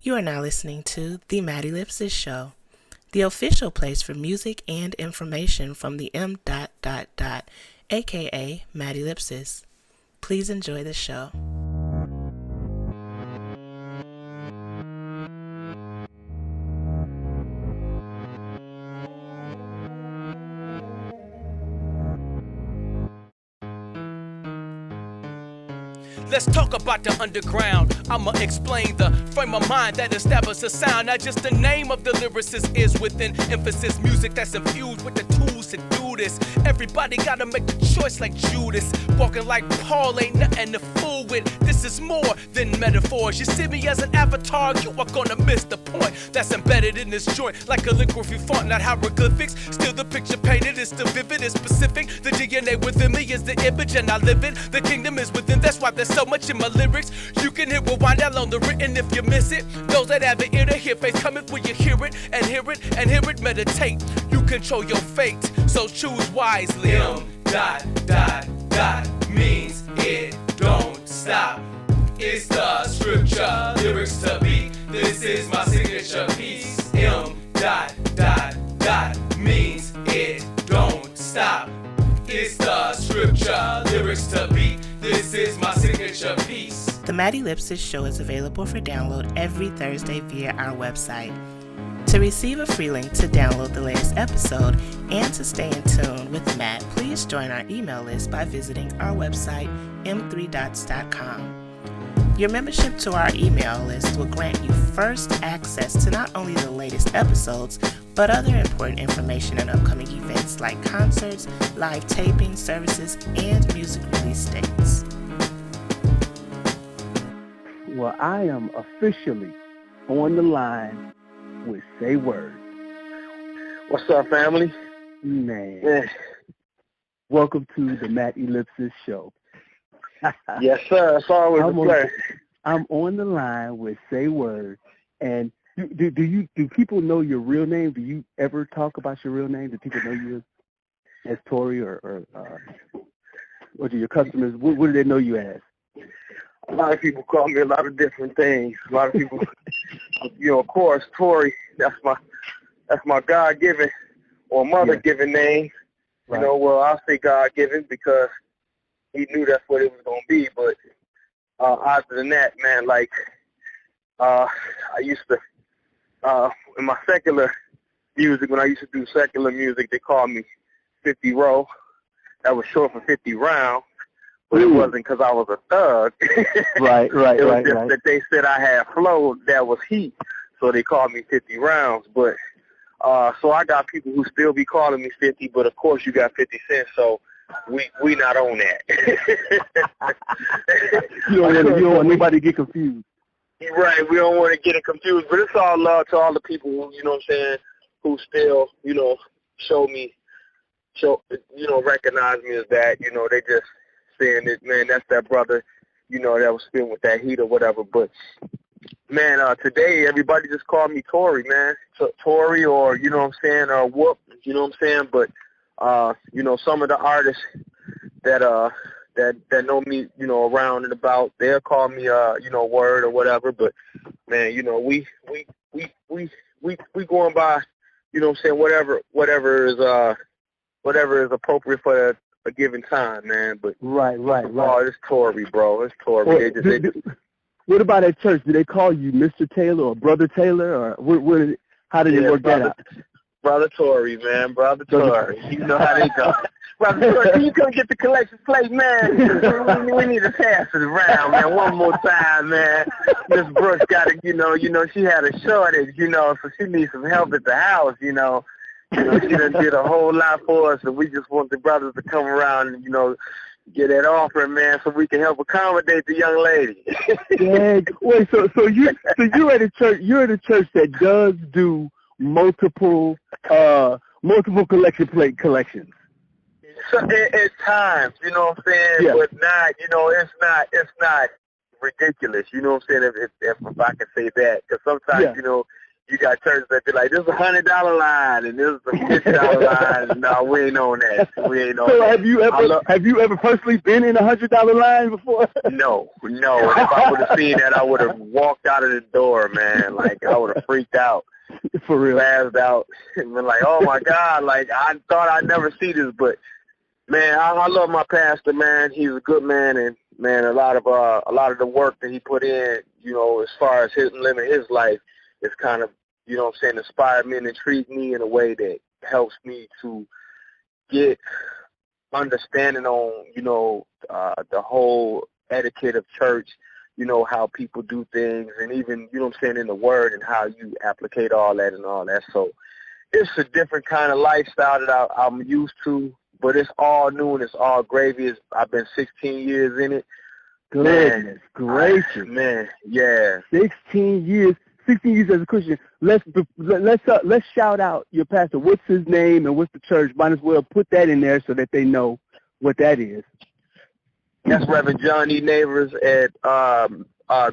You are now listening to The Ellipsis Show, the official place for music and information from the aka Ellipsis. Please enjoy the show. Let's talk about the underground. I'ma explain the frame of mind that establishes sound. Not just the name of the lyricist is within emphasis. Music that's infused with the tools to do this. Everybody gotta make the choice like Judas. Walking like Paul ain't nothing to fool with. This is more than metaphors. You see me as an avatar, you are gonna miss the point that's embedded in this joint. Like calligraphy font, not hieroglyphics. Still the picture painted is still vivid, it's specific. The DNA within me is the image and I live it. The kingdom is within, that's why there's so much in my lyrics. You can hear rewind down on the written if you miss it. Those that have an ear to hear, faith coming when you hear it and hear it and hear it. Meditate, you control your fate, so choose wisely. Means it don't stop. It's the scripture, lyrics to beat. This is my signature piece. Means it don't stop. It's the scripture, lyrics to beat. This is my signature piece. The Ellipsis Show is available for download every Thursday via our website. To receive a free link to download the latest episode and to stay in tune with Matt, please join our email list by visiting our website, m3dots.com. Your membership to our email list will grant you first access to not only the latest episodes, but other important information and upcoming events like concerts, live taping services, and music release dates. Well, I am officially on the line with Say Word. What's up, family? Man. Welcome to the Matt Ellipsis Show. Yes, sir. It's always a pleasure. I'm on the line with Say Word. And do people know your real name? Do you ever talk about your real name? Do people know you as Torri or do your customers, what do they know you as? A lot of people call me a lot of different things. A lot of people, of course, Torri, that's my God-given or mother-given name. Right. Well, I'll say God-given because he knew that's what it was going to be. But other than that, man, I used to, in my secular music, when I used to do secular music, they called me 50 Row. That was short for 50 round. But it wasn't because I was a thug. Right. It was just that they said I had flow that was heat, so they called me 50 rounds. But so I got people who still be calling me 50, but of course you got 50 Cent, so we not on that. You don't want nobody to get confused. Right, we don't want to get it confused, but it's all love to all the people who, who still, recognize me as that. They just saying that, man, that's that brother, that was spitting with that heat or whatever. But, man, today everybody just called me Torri, man. Torri or, or Whoop, But, some of the artists that know me, around and about, they'll call me, Word or whatever. But, man, we going by, whatever is appropriate for a given time, man. But right. Oh, it's Torri, bro. It's Torri. What about at church? Do they call you Mr. Taylor or Brother Taylor, or how did you work that out? Brother Torri, man. Brother Torri. You know how they go. Brother Torri, can you come get the collection plate, man? We need to pass it around, man. One more time, man. Miss Brooks got to, she had a shortage, so she needs some help at the house, she done did a whole lot for us, and we just want the brothers to come around and, get that offering, man, so we can help accommodate the young lady. Yeah. Wait, so you're at a church that does do multiple collection plate collections. So at times, you know what I'm saying, yeah. But not, it's not ridiculous, you know what I'm saying, if I can say that, because sometimes, You got churches that be like, this is $100 line and this is a $50 line. No, we ain't on that. We ain't on so that. Have you ever personally been in a $100 line before? No. If I would have seen that, I would have walked out of the door, man. Like, I would have freaked out. For real. Spazzed out. And been like, oh, my God. Like, I thought I'd never see this. But, man, I love my pastor, man. He's a good man. And, man, a lot of the work that he put in, you know, as far as living his life, it's kind of, you know what I'm saying, inspired me and intrigued me in a way that helps me to get understanding on, you know, the whole etiquette of church, you know, how people do things, and even, you know what I'm saying, in the Word and how you applicate all that and all that. So it's a different kind of lifestyle that I'm used to, but it's all new and it's all gravy. I've been 16 years in it. Goodness gracious. Man, yeah. 16 years. 16 years as a Christian. Let's shout out your pastor. What's his name and what's the church? Might as well put that in there so that they know what that is. That's Reverend John E. Neighbors at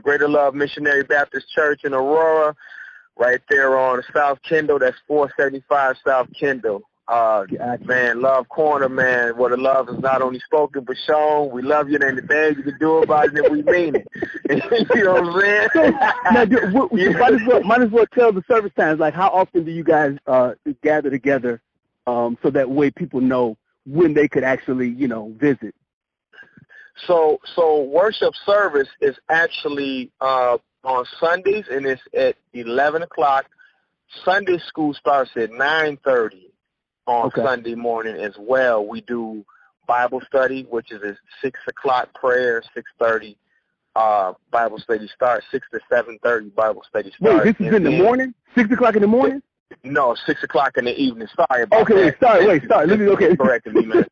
Greater Love Missionary Baptist Church in Aurora, right there on South Kendall. That's 475 South Kendall. Man, Love Corner, man, where the love is not only spoken but shown. We love you, and the things you can do about it if we mean it. You know what I'm saying? So, now, might as well tell the service times, like how often do you guys gather together so that way people know when they could actually, you know, visit? So worship service is actually on Sundays, and it's at 11 o'clock. Sunday school starts at 9:30. On Sunday morning as well. We do Bible study, which is at 6 o'clock prayer, 6:30 Bible study starts, 6 to 7:30 Bible study starts. Wait, this is in the morning? 6 o'clock in the morning? No, 6 o'clock in the evening. Sorry about that. Wait, sorry. Let me, correcting me, man.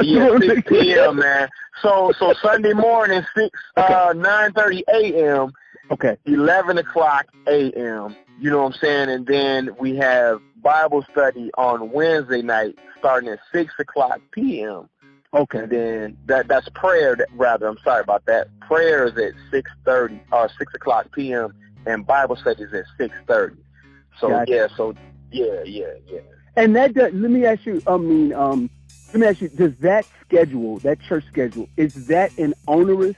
Yeah, 6 p.m., man. So Sunday morning, 9:30 a.m., 11 o'clock a.m., you know what I'm saying? And then we have Bible study on Wednesday night starting at 6 o'clock p.m. Okay. And then that's prayer, I'm sorry about that. Prayer is at 6:30 or 6 o'clock p.m. and Bible study is at 6:30. So, gotcha. yeah. And that does, let me ask you, does that schedule, that church schedule, is that an onerous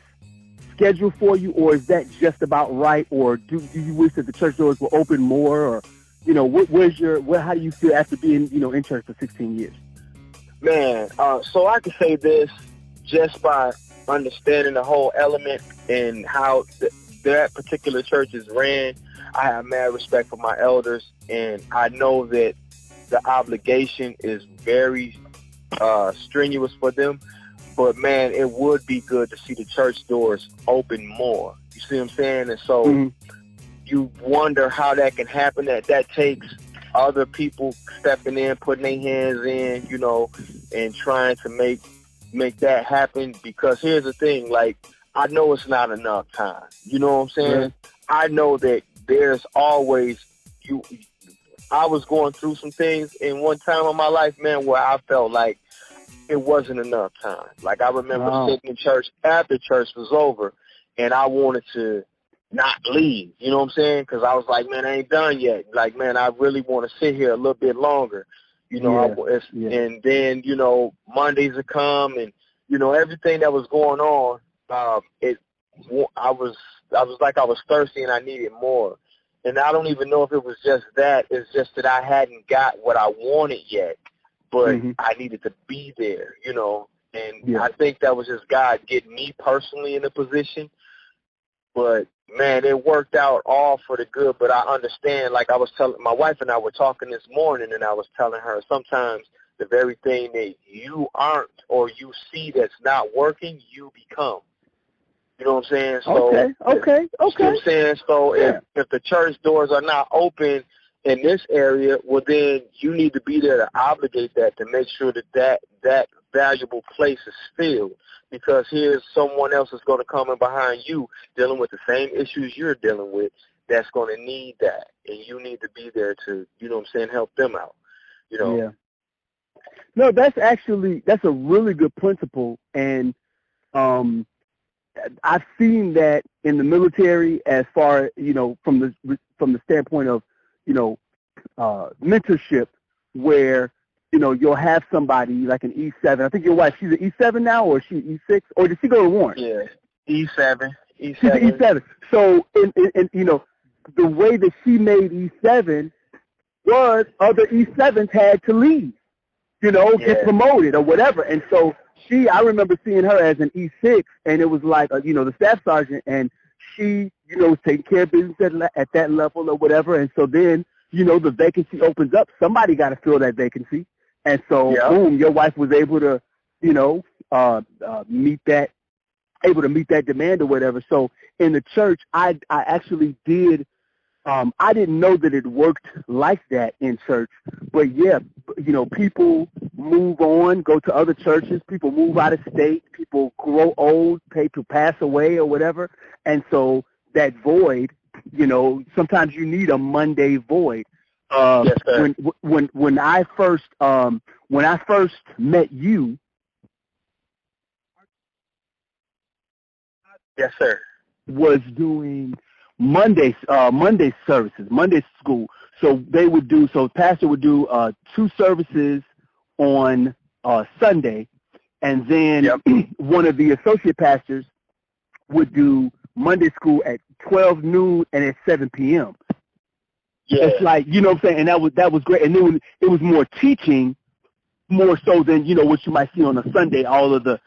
schedule for you, or is that just about right, or do you wish that the church doors were open more, or, you know, how do you feel after being, you know, in church for 16 years? Man, so I can say this just by understanding the whole element and how that particular church is ran. I have mad respect for my elders, and I know that the obligation is very strenuous for them. But, man, it would be good to see the church doors open more. You see what I'm saying? And so you wonder how that can happen. That takes other people stepping in, putting their hands in, you know, and trying to make that happen. Because here's the thing, like, I know it's not enough time. You know what I'm saying? Right. I know that there's always I was going through some things in one time of my life, man, where I felt like it wasn't enough time. Like, I remember sitting in church after church was over, and I wanted to not leave. You know what I'm saying? Because I was like, man, I ain't done yet. Like, man, I really want to sit here a little bit longer. You know, and then, you know, Mondays would come, and, you know, everything that was going on, I was like I was thirsty and I needed more. And I don't even know if it was just that. It's just that I hadn't got what I wanted yet. But I needed to be there, you know, and I think that was just God getting me personally in a position. But, man, it worked out all for the good. But I understand, like I was telling, my wife and I were talking this morning, and I was telling her sometimes the very thing that you aren't or you see that's not working, you become. You know what I'm saying? So, okay. You know what I'm saying? So if the church doors are not open in this area, well, then you need to be there to obligate that, to make sure that valuable place is filled. Because here's someone else that's going to come in behind you dealing with the same issues you're dealing with that's going to need that. And you need to be there to, you know what I'm saying, help them out. You know? Yeah. No, that's a really good principle. And I've seen that in the military as far, you know, from the standpoint of, mentorship where, you'll have somebody like an E7. I think your wife, she's an E7 now, or is she E6? Or did she go to Warren? Yeah, E7. She's an E7. So, the way that she made E7 was other E7s had to leave, get promoted or whatever. And so I remember seeing her as an E6, and it was like, the staff sergeant, and she, was taking care of business at that level or whatever. And so then, the vacancy opens up. Somebody got to fill that vacancy. And so, boom, your wife was able to, meet that demand or whatever. So in the church, I actually did, I didn't know that it worked like that in church. But, yeah, people move on, go to other churches. People move out of state. People grow old, people pass away or whatever. And so that void, sometimes you need a Monday void. Yes, sir. When I first met you, yes, sir, was doing Monday services, Monday school. So they would do, pastor would do 2 services on Sunday, and then one of the associate pastors would do Monday school at 12 noon and at 7 p.m. Yeah. It's like, what I'm saying, and that was great. And then it was more teaching, more so than, what you might see on a Sunday. All the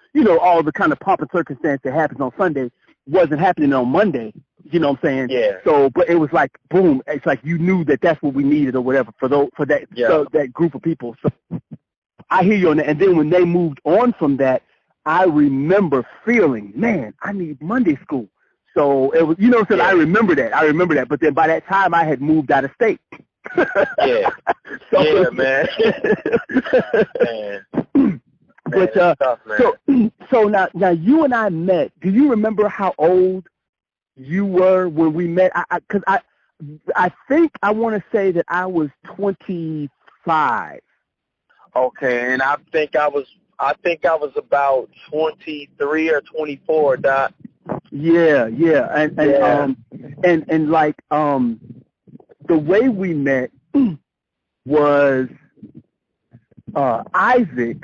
kind of pomp and circumstance that happens on Sunday wasn't happening on Monday. You know what I'm saying? Yeah. So, but it was like, boom, it's like you knew that that's what we needed or whatever for that group of people. So I hear you on that. And then when they moved on from that, I remember feeling, man, I need Monday school. So it was, I remember that. But then by that time, I had moved out of state. Yeah. Man. But tough, man. So now you and I met. Do you remember how old you were when we met? Because I think I want to say that I was 25. Okay, and I think I was about 23 or 24, Doc. Yeah, and like the way we met was Isaac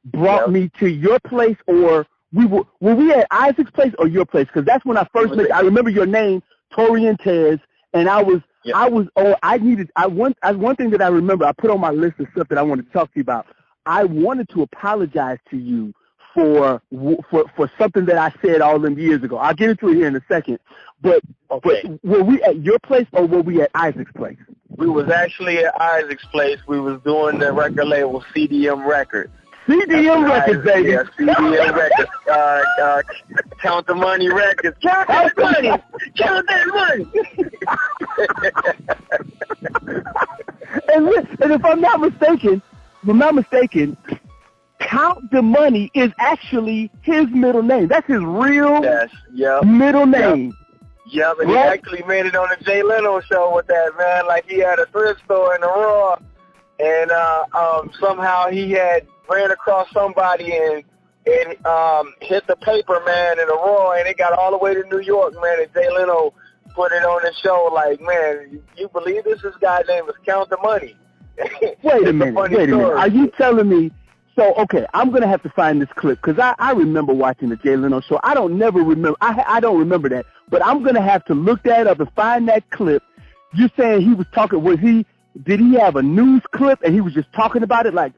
brought me to your place, or were we at Isaac's place or your place? Because that's when I first met. I remember your name, Torri and Tez, and one thing that I remember, I put on my list of stuff that I wanted to talk to you about. I wanted to apologize to you for something that I said all them years ago. I'll get into it here in a second. But were we at your place or were we at Isaac's place? We was actually at Isaac's place. We was doing the record label CDM Records. CDM Records, baby. Yeah, CDM Records. Count the Money Records. Count that money. Count that money. And if I'm not mistaken, Count the Money is actually his middle name. That's his real middle name. Yep, and he actually made it on the Jay Leno show with that, man. Like, he had a thrift store in the Raw, and somehow he had ran across somebody and hit the paper, man, in the Raw, and it got all the way to New York, man, and Jay Leno put it on the show like, man, you believe this guy's name is Count the Money? Wait a minute. Are you telling me? So, okay, I'm going to have to find this clip because I remember watching the Jay Leno show. I don't remember that, but I'm going to have to look that up and find that clip. You're saying he was talking, did he have a news clip and he was just talking about it like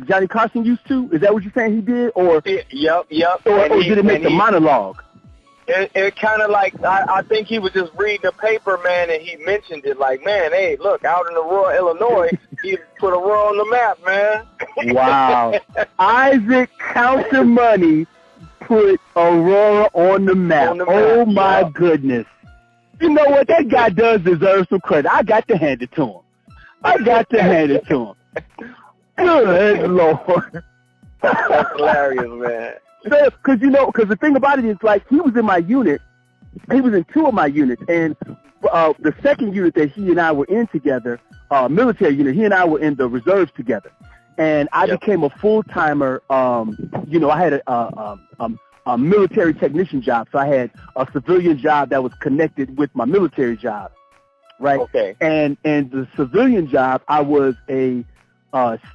Johnny Carson used to? Is that what you're saying he did? Or Yep. Or did it make the monologue? It kind of like, I think he was just reading the paper, man, and he mentioned it like, man, hey, look, out in Aurora, Illinois, he put Aurora on the map, man. Wow. Isaac Count the Money put Aurora on the map. Oh, my goodness. You know what? That guy does deserve some credit. I got to hand it to him. Good Lord. That's hilarious, man. Because the thing about it is, like, he was in my unit. He was in 2 of my units. And the second unit that he and I were in together, military unit, he and I were in the reserves together. And I became a full-timer. I had a military technician job. So I had a civilian job that was connected with my military job. right? Okay. And the civilian job, I was a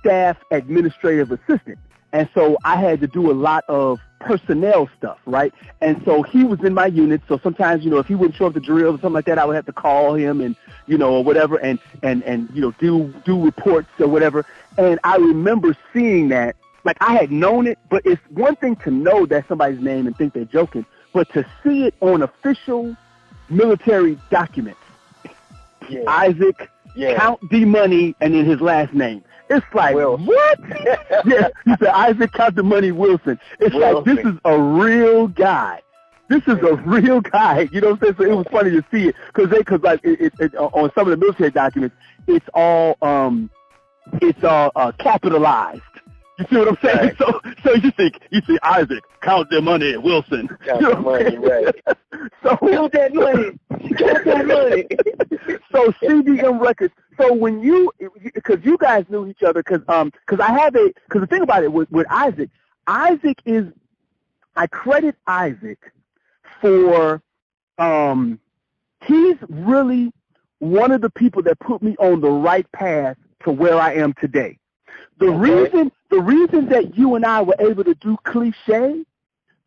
staff administrative assistant. And so I had to do a lot of personnel stuff, right? And so he was in my unit. So sometimes, if he wouldn't show up to drills or something like that, I would have to call him and, or whatever, and do reports or whatever. And I remember seeing that. Like, I had known it, but it's one thing to know that's somebody's name and think they're joking, but to see it on official military documents. Yeah. Isaac, Count D Money, and then his last name. It's like, Wilson. What? Yeah, he said Isaac Count the Money Wilson. It's like, this is a real guy. This is a real guy. You know what I'm saying? So it was funny to see it because on some of the military documents, it's all capitalized. You see what I'm saying? Right. So you see Isaac Count the Money Wilson. Count the money, right? So count that money. Count that money. So CDM Records. So when because you guys knew each other, because the thing about it with Isaac is, I credit Isaac for, he's really one of the people that put me on the right path to where I am today. The reason that you and I were able to do Cliche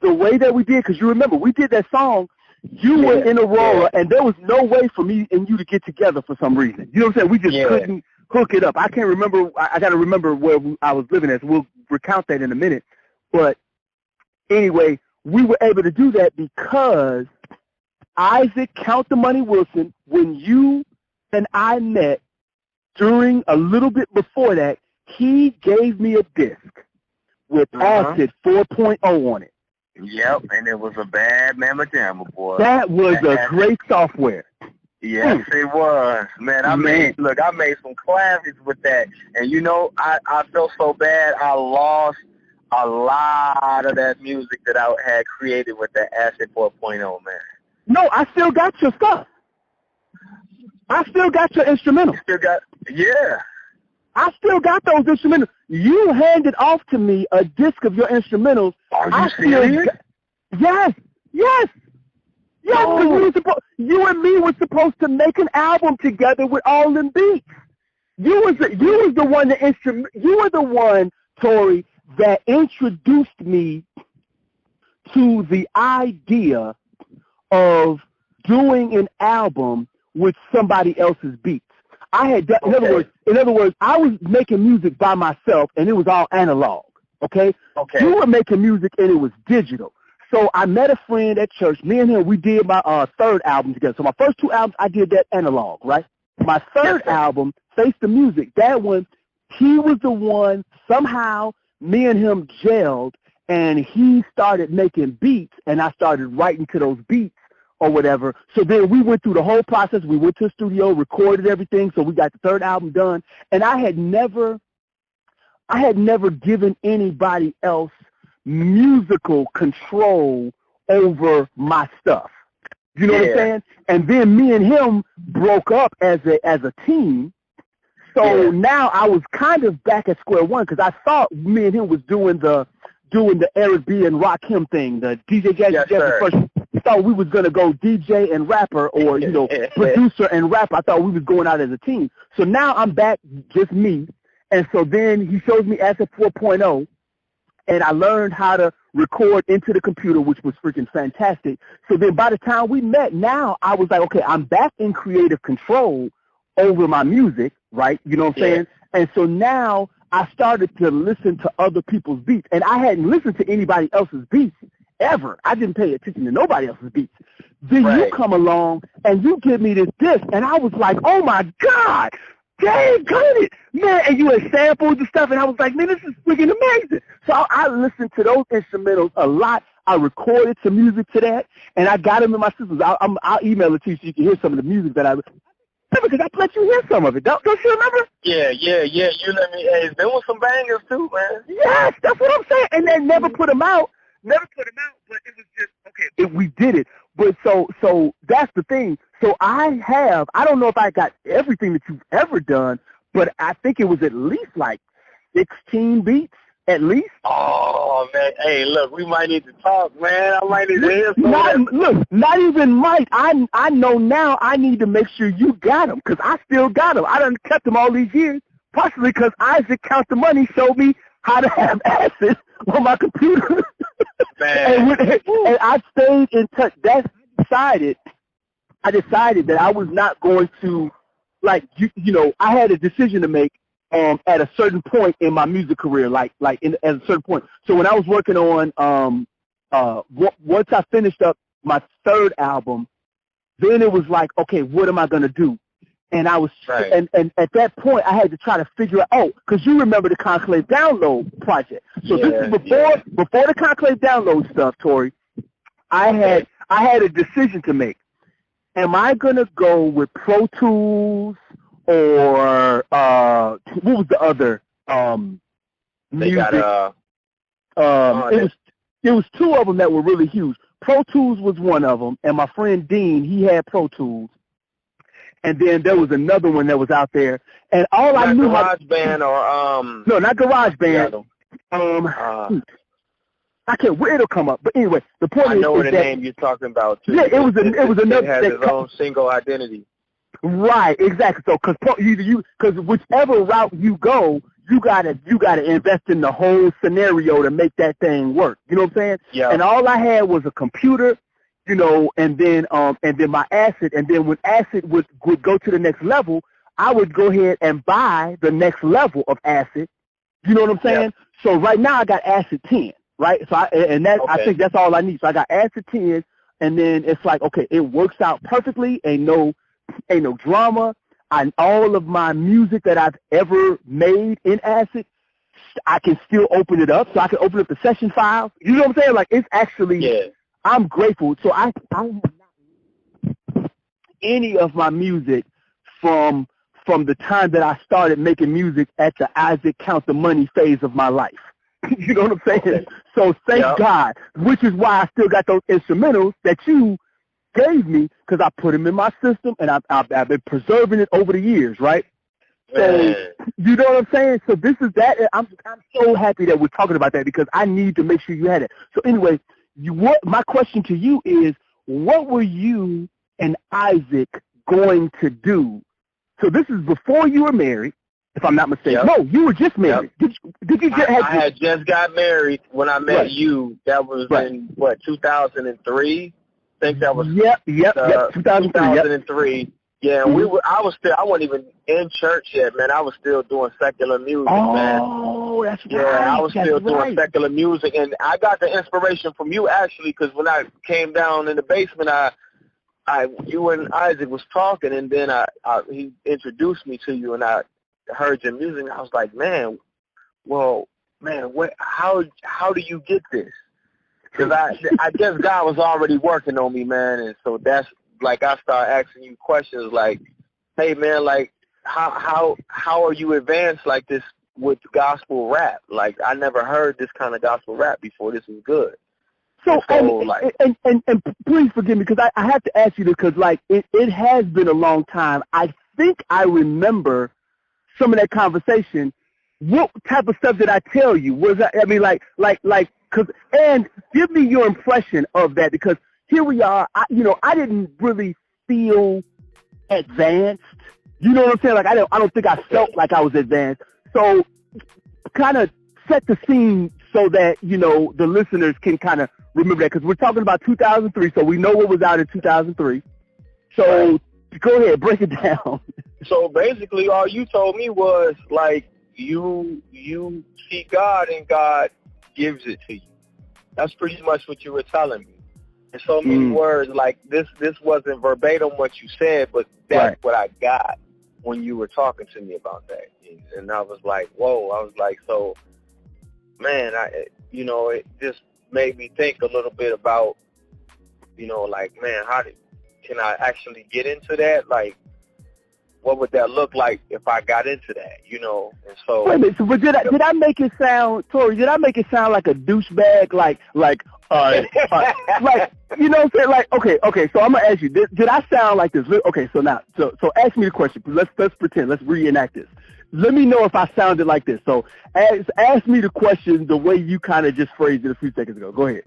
the way that we did, because you remember we did that song. You were in Aurora, and there was no way for me and you to get together for some reason. You know what I'm saying? We just couldn't hook it up. I can't remember. I got to remember where I was living at. So we'll recount that in a minute. But anyway, we were able to do that because Isaac Count the Money Wilson, when you and I met during a little bit before that, he gave me a disc with Acid 4.0 on it. Yep, and it was a bad mamma jamma, boy. That was a great software. Yes, it was. Man, I made some classics with that. And I felt so bad I lost a lot of that music that I had created with that Acid 4.0, man. No, I still got your stuff. I still got your instrumentals. I still got those instrumentals. You handed off to me a disc of your instrumentals. Are you serious? Yes. Because you and me were supposed to make an album together with all them beats. You were the one, Torri, that introduced me to the idea of doing an album with somebody else's beats. I had done, in other words, I was making music by myself, and it was all analog. Okay. You were making music, and it was digital. So I met a friend at church. Me and him, we did my third album together. So my first two albums, I did that analog, right? My third album, Face the Music, that one, he was the one. Somehow, me and him gelled, and he started making beats, and I started writing to those beats or whatever. So then we went through the whole process. We went to the studio, recorded everything, so we got the third album done. And I had never given anybody else musical control over my stuff. You know what I'm saying? And then me and him broke up as a team. So now I was kind of back at square one because I thought me and him was doing the Eric B and Rakim thing, the DJ Jazzy first. I thought we was gonna go DJ and rapper, or producer and rapper. I thought we was going out as a team. So now I'm back, just me. And so then he shows me Acid 4.0, and I learned how to record into the computer, which was freaking fantastic. So then by the time we met, now I was like, okay, I'm back in creative control over my music, right? You know what I'm saying? And so now I started to listen to other people's beats, and I hadn't listened to anybody else's beats ever. I didn't pay attention to nobody else's beats. Then you come along and you give me this disc, and I was like, oh my God, Dave got it, man. And you had samples and stuff, and I was like, man, this is freaking amazing. So I listened to those instrumentals a lot. I recorded some music to that, and I got them in my systems. I'll email it to you so you can hear some of the music that I because I let you hear some of it. Don't you remember? Yeah. You let me. Hey, there was some bangers too, man. Yes, that's what I'm saying. And they never put them out. But it was just, okay, we did it. But so that's the thing. So I don't know if I got everything that you've ever done, but I think it was at least like 16 beats at least. Oh man, hey, look, we might need to talk, man. I might need to hear some Look, not even might. I know now. I need to make sure you got them because I still got them. I done kept them all these years, partially because Isaac Count the Money showed me how to have acid on my computer. Man. and I stayed in touch. I decided that I was not going to, like, you know, I had a decision to make at a certain point in my music career, at a certain point. So when I was working on, once I finished up my third album, then it was like, okay, what am I going to do? And I was, and at that point, I had to try to figure out, because you remember the Conclave Download project. So this is before the Conclave Download stuff, Torri. I had a decision to make. Am I going to go with Pro Tools or what was the other music? It was two of them that were really huge. Pro Tools was one of them, and my friend Dean, he had Pro Tools. And then there was another one that was out there, and all I knew GarageBand or no, not GarageBand. I can't. It'll come up, but anyway, the point is, I know what the name you're talking about too. Yeah, it was another. It has its own single identity. Right, exactly. So, because whichever route you go, you gotta invest in the whole scenario to make that thing work. You know what I'm saying? Yeah. And all I had was a computer, you know, and then my acid, and then when acid would go to the next level, I would go ahead and buy the next level of acid. You know what I'm saying? Yeah. So right now I got acid 10, right? So I think that's all I need. So I got acid 10, and then it's like, okay, it works out perfectly. Ain't no drama. All of my music that I've ever made in acid, I can still open it up. So I can open up the session files. You know what I'm saying? Like, it's actually, I'm grateful. So I have not any of my music from the time that I started making music at the Isaac Count the Money phase of my life. You know what I'm saying? Okay. So thank God, which is why I still got those instrumentals that you gave me, because I put them in my system, and I've been preserving it over the years, right? So, you know what I'm saying? So this is that. I'm so happy that we're talking about that, because I need to make sure you had it. So anyway, my question to you is, what were you and Isaac going to do? So this is before you were married, if I'm not mistaken. No, you were just married. Did you just I had just got married when I met you. That was in, 2003? I think that was 2003. Yeah, and I wasn't even in church yet, man. I was still doing secular music, man. Oh, that's right. Yeah, I was still doing secular music, and I got the inspiration from you, actually, because when I came down in the basement, you and Isaac was talking, and then he introduced me to you, and I heard your music, and I was like, man, how do you get this? Because I guess God was already working on me, man, and so that's, like, I start asking you questions like, hey, man, like, how are you advanced like this with gospel rap? Like, I never heard this kind of gospel rap before. This is good. So and please forgive me, because I have to ask you this, because, like, it has been a long time. I think I remember some of that conversation. What type of stuff did I tell you? And give me your impression of that, because here we are. I didn't really feel advanced. You know what I'm saying? Like, I don't think I felt like I was advanced. So kind of set the scene so that, the listeners can kind of remember that, because we're talking about 2003, so we know what was out in 2003. So go ahead, break it down. So basically all you told me was, like, you see God and God gives it to you. That's pretty much what you were telling me. In so many words, like, this wasn't verbatim what you said, but that's what I got when you were talking to me about that. And I was like, whoa. I was like, so, man, it just made me think a little bit about, like, man, can I actually get into that? Like, what would that look like if I got into that, And so, wait a minute, but did I make it sound, Torri? Did I make it sound like a douchebag? Like, you know what I'm saying? Like, okay. So I'm gonna ask you, did I sound like this? Okay, so now, so ask me the question. Let's pretend. Let's reenact this. let me know if I sounded like this. So ask me the question the way you kind of just phrased it a few seconds ago. Go ahead.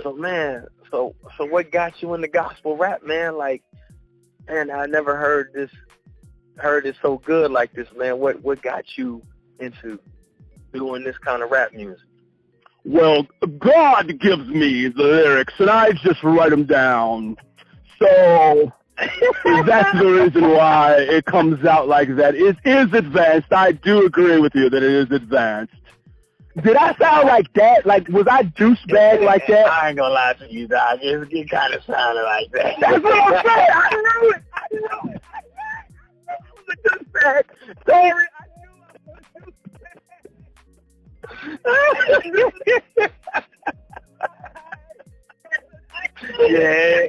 So, man, so what got you into gospel rap, man? Like, man, I never heard it so good like this, man. What got you into doing this kind of rap music? Well, God gives me the lyrics, and I just write them down. So that's the reason why it comes out like that. It is advanced. I do agree with you that it is advanced. Did I sound like that? Like, was I douchebag like that? I ain't gonna lie to you, Doc. It kind of sounded like that. That's what I'm saying. I knew it. I was a douchebag. Sorry. Yeah.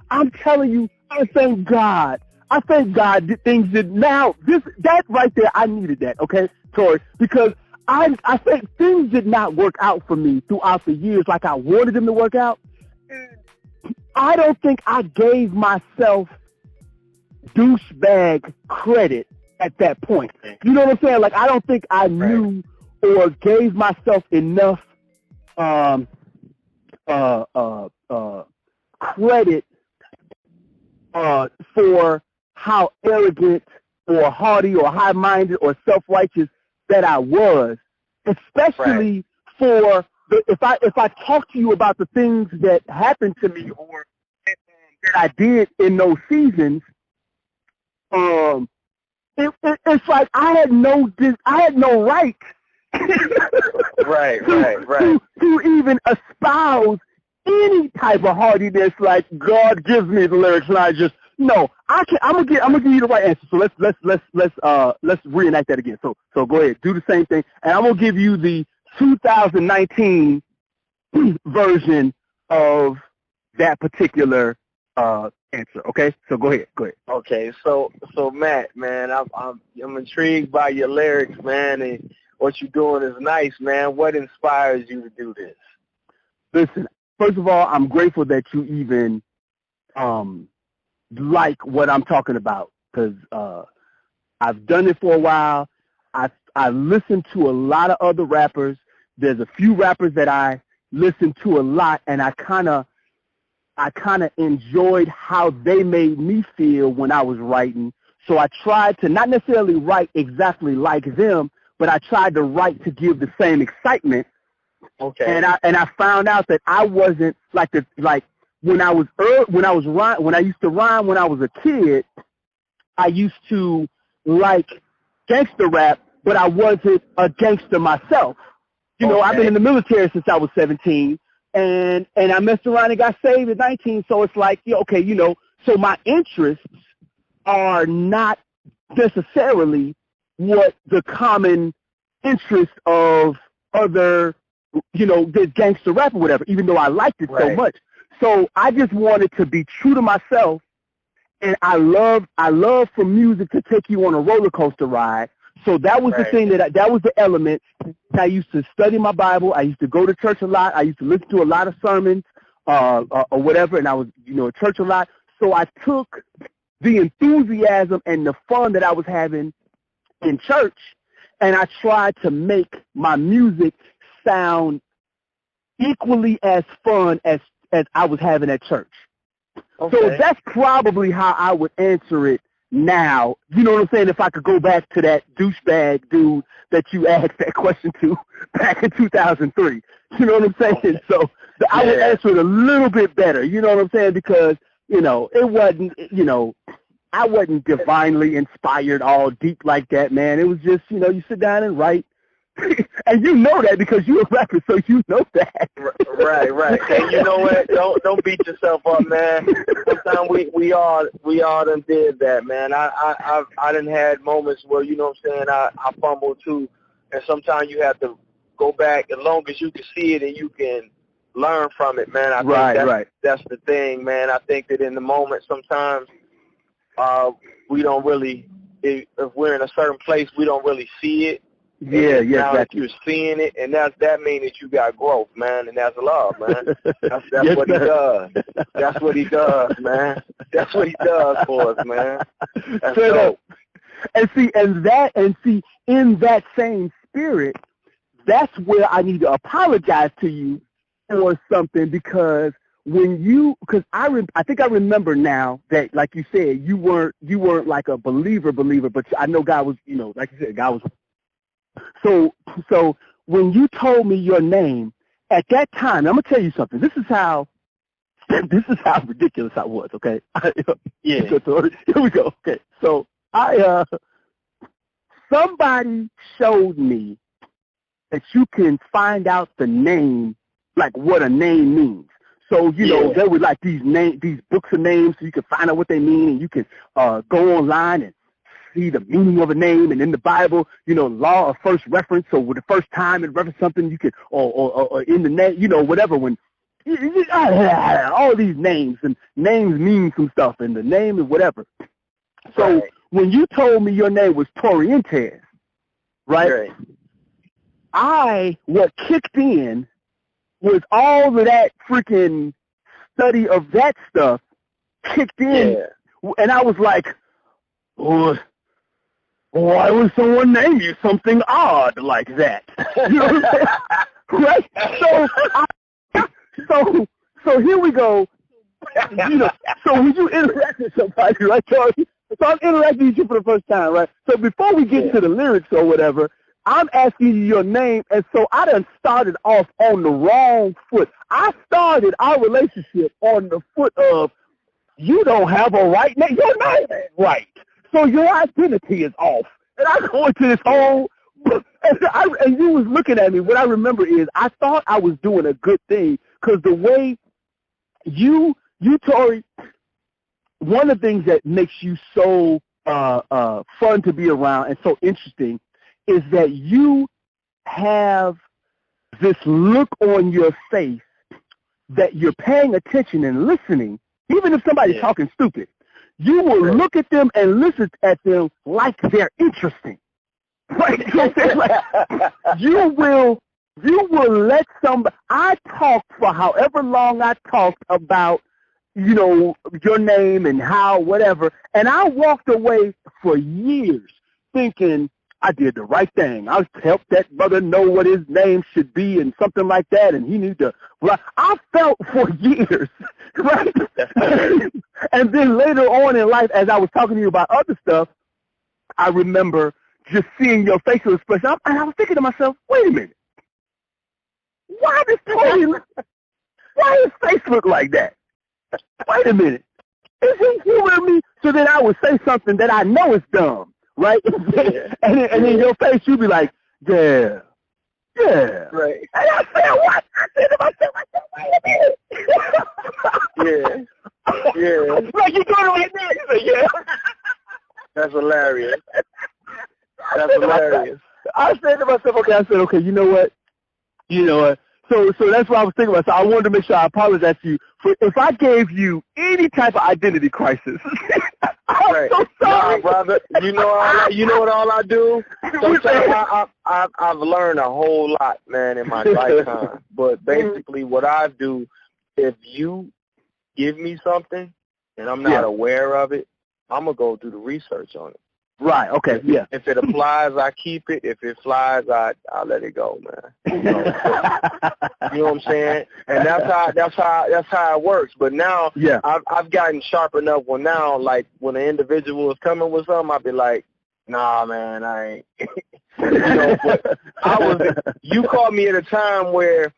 I'm telling you, I thank God that things did now. That right there, I needed that, okay, Torri, because I think things did not work out for me throughout the years like I wanted them to work out. I don't think I gave myself douchebag credit at that point. You know what I'm saying? Like, I don't think I knew or gave myself enough credit for how arrogant or haughty or high-minded or self-righteous that I was, especially for if I talk to you about the things that happened to me or that I did in those seasons. It's like I had no right, to even espouse any type of hardiness. Like, God gives me the lyrics, and I just no. I'm gonna give you the right answer. So let's reenact that again. So go ahead, do the same thing, and I'm gonna give you the 2019 version of that particular answer. Okay, so go ahead. Okay, so Matt, man, I'm intrigued by your lyrics, man, and what you're doing is nice, man. What inspires you to do this? Listen, first of all, I'm grateful that you even like what I'm talking about, because I've done it for a while. I listen to a lot of other rappers. There's a few rappers that I listen to a lot, and I kind of enjoyed how they made me feel when I was writing. So I tried to not necessarily write exactly like them, but I tried to write to give the same excitement. Okay. And I found out that I wasn't like when I used to rhyme when I was a kid. I used to like gangster rap, but I wasn't a gangster myself. You know, I've been in the military since I was 17. And I messed around and got saved at 19, so it's like, okay, so my interests are not necessarily what the common interest of other, the gangster rap or whatever, even though I liked it so much. So I just wanted to be true to myself, and I love for music to take you on a roller coaster ride. So that was the thing that was the element. I used to study my Bible. I used to go to church a lot. I used to listen to a lot of sermons or whatever, and I was, at church a lot. So I took the enthusiasm and the fun that I was having in church, and I tried to make my music sound equally as fun as I was having at church. Okay. So that's probably how I would answer it now. You know what I'm saying? If I could go back to that douchebag dude that you asked that question to back in 2003. You know what I'm saying? Okay. So I would answer it a little bit better. You know what I'm saying? Because, it wasn't, I wasn't divinely inspired all deep like that, man. It was just, you sit down and write. And you know that because you're a rapper, so you know that. Right. And you know what? Don't beat yourself up, man. Sometimes we all done did that, man. I done had moments where, I fumbled too, and sometimes you have to go back as long as you can see it and you can learn from it, man. I think that's the thing, man. I think that in the moment sometimes we don't really, if we're in a certain place, we don't really see it. Yeah, now that exactly. you're seeing it, and that means that you got growth, man, and that's love, man. That's Yes, what sir. he does. That's what he does, man. That's what he does for us, man. That's Straight dope. up. And see, in that same spirit, that's where I need to apologize to you for something, because I think I remember now that, like you said, you weren't like a believer, but I know God was, like you said, God was. So when you told me your name at that time, I'm gonna tell you something. This is how ridiculous I was. Okay. Yeah. Here we go. Okay. So somebody showed me that you can find out the name, like what a name means. So, there were like these books of names, so you can find out what they mean, and you can go online and see the meaning of a name. And in the Bible, law of first reference. So with the first time it references something, you can, or in the name, whatever, when all these names, and names mean some stuff, and the name is whatever. So when you told me your name was Torri, right? What kicked in was all of that freaking study of that stuff kicked in, and I was like, oh, why would someone name you something odd like that? You know what I'm saying? Right? So here we go. So when you interact with somebody, right, Torri? So I'm interacting with you for the first time, right? So before we get to the lyrics or whatever, I'm asking you your name, and so I done started off on the wrong foot. I started our relationship on the foot of, you don't have a right name. Your name ain't right. So your identity is off. And I go into this whole, and you was looking at me. What I remember is I thought I was doing a good thing, because the way you Torri, one of the things that makes you so fun to be around and so interesting is that you have this look on your face that you're paying attention and listening, even if somebody's talking stupid. You will look at them and listen at them like they're interesting. Right? You will let somebody. I talked for however long I talked about, your name and how, whatever, and I walked away for years thinking I did the right thing. I helped that brother know what his name should be and something like that, and he needed to. Well, I felt for years, right? And then later on in life, as I was talking to you about other stuff, I remember just seeing your facial expression, and I was thinking to myself, wait a minute. Why does his face look like that? Wait a minute. Is he humoring me? So then I would say something that I know is dumb, right? And then your face, you'd be like, yeah. Right. And I said, what? I said to myself, wait a minute. Yeah. Like you doing it right now. You say, yeah. That's hilarious. That's hilarious. I said to myself, okay, you know what? So that's what I was thinking about. So I wanted to make sure I apologize to you for if I gave you any type of identity crisis. I'm so sorry, brother. You know what all I do? Sometimes I've learned a whole lot, man, in my lifetime. But basically, what I do, if you give me something and I'm not aware of it, I'm gonna go do the research on it. Right. Okay. If it applies, I keep it. If it flies, I let it go, man. You know what I'm saying? And that's how it works. But now, I've gotten sharp enough. Well, now, like when an individual is coming with something, I'll be like, nah, man, I ain't. But you caught me at a time where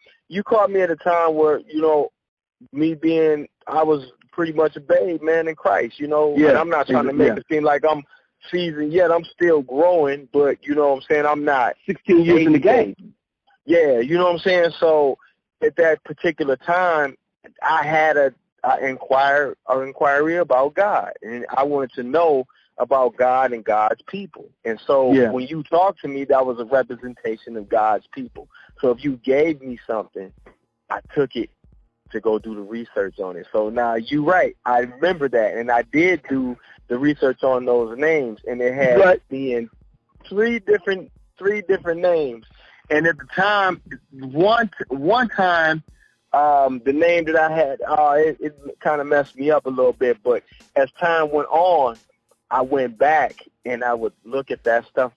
I was pretty much a babe, man, in Christ. And I'm not trying to make it seem like I'm seasoned yet. I'm still growing, but you know what I'm saying, I'm not 16 years in the game. Yeah, you know what I'm saying? So at that particular time, I had an inquiry about God, and I wanted to know about God and God's people. And so when you talked to me, that was a representation of God's people. So if you gave me something, I took it to go do the research on it. So now you're right. I remember that, and I did do the research on those names, and it had me in three different 3 different names. And at the time, one time, the name that I had, it kind of messed me up a little bit. But as time went on, I went back and I would look at that stuff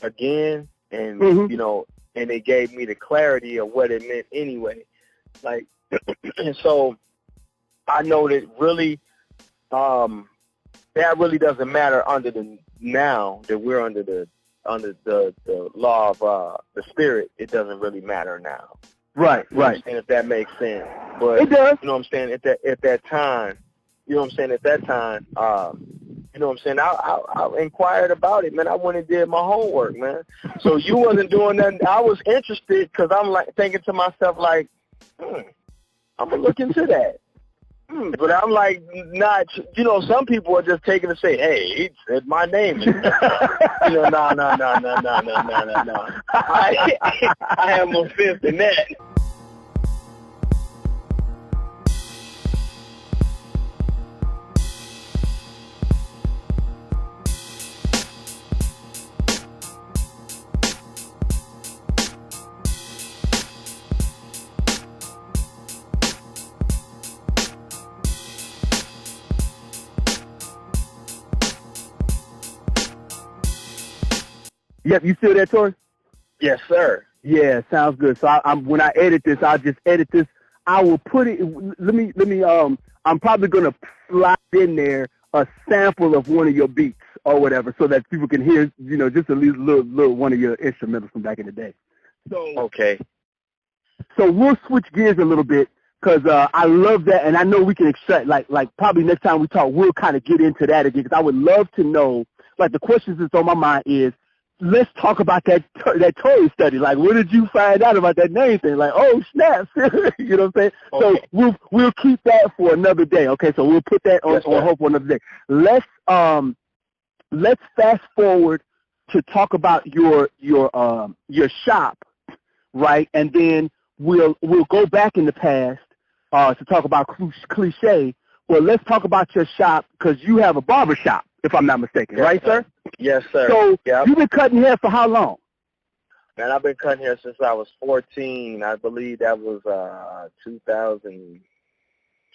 again, and you know, and it gave me the clarity of what it meant anyway. Like, and so I know that really, that really doesn't matter under the now that we're under the law of the spirit. It doesn't really matter now. Right, you know right. And if that makes sense, but it does. You know what I'm saying? At that time, you know what I'm saying? At that time, you know what I'm saying? I inquired about it, man. I went and did my homework, man. So you wasn't doing nothing. I was interested because I'm like thinking to myself, like, I'm gonna look into that. But I'm like, not. You know, some people are just taking to say, hey, he said my name. You know, no. I have more sense than that. Yep, you still there, Torri? Yes, sir. Yeah, sounds good. So when I edit this, I'll just edit this. I will put it. Let me. I'm probably gonna slide in there a sample of one of your beats or whatever, so that people can hear, you know, just at least a little one of your instrumentals from back in the day. So okay. So we'll switch gears a little bit because I love that, and I know we can extract like probably next time we talk, we'll kind of get into that again because I would love to know. Like the questions that's on my mind is, let's talk about that Torri study. Like, what did you find out about that name thing? Like, oh, snaps. You know what I'm saying? Okay. So we'll keep that for another day. Okay, so we'll put that on hold for another day. Let's fast forward to talk about your shop, right? And then we'll go back in the past to talk about cliche. Well, let's talk about your shop because you have a barber shop, if I'm not mistaken, right, sir? Yes, sir. So yep. You've been cutting hair for how long? Man, I've been cutting hair since I was 14. I believe that was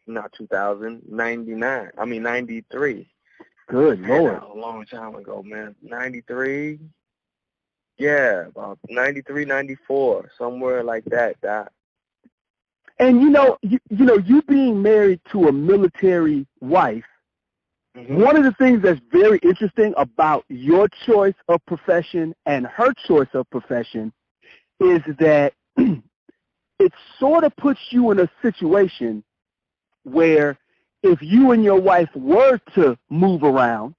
99. I mean 93. Good Lord. That was a long time ago, man. 93. Yeah, about 93, 94, somewhere like that, Doc. And you know, you being married to a military wife, one of the things that's very interesting about your choice of profession and her choice of profession is that it sort of puts you in a situation where if you and your wife were to move around,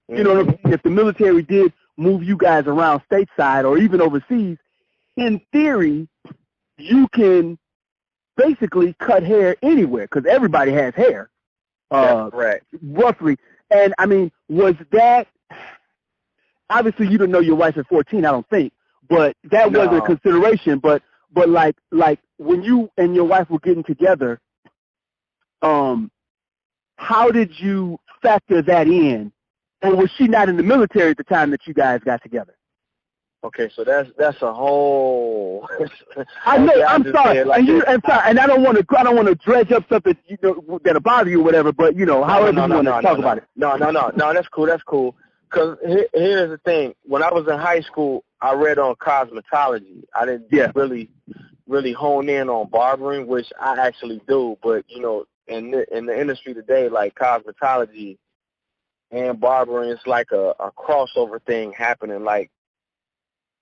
you know, if the military did move you guys around stateside or even overseas, in theory, you can basically cut hair anywhere because everybody has hair. That's correct. Roughly. And, I mean, was that – obviously you didn't know your wife at 14, I don't think, but that wasn't a consideration. But like when you and your wife were getting together, how did you factor that in? Or was she not in the military at the time that you guys got together? Okay, so that's a whole. I know. I'm sorry, like and I don't want to dredge up something that'll bother you or whatever. But however you want to talk about it. No. That's cool. That's cool. Because here's the thing: when I was in high school, I read on cosmetology. I didn't really hone in on barbering, which I actually do. But in the industry today, like cosmetology and barbering, it's like a crossover thing happening. Like,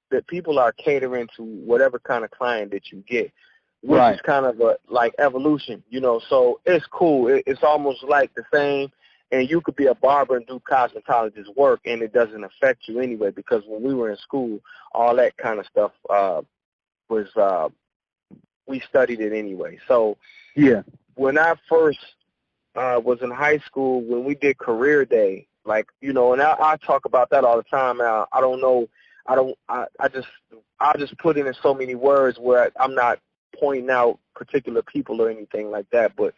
that people are catering to whatever kind of client that you get, which is kind of like evolution, so it's cool. It's almost like the same, and you could be a barber and do cosmetologist work, and it doesn't affect you anyway, because when we were in school, all that kind of stuff was we studied it anyway. So when I first was in high school, when we did career day, like, and I talk about that all the time. I don't know. I just put it in so many words where I'm not pointing out particular people or anything like that. But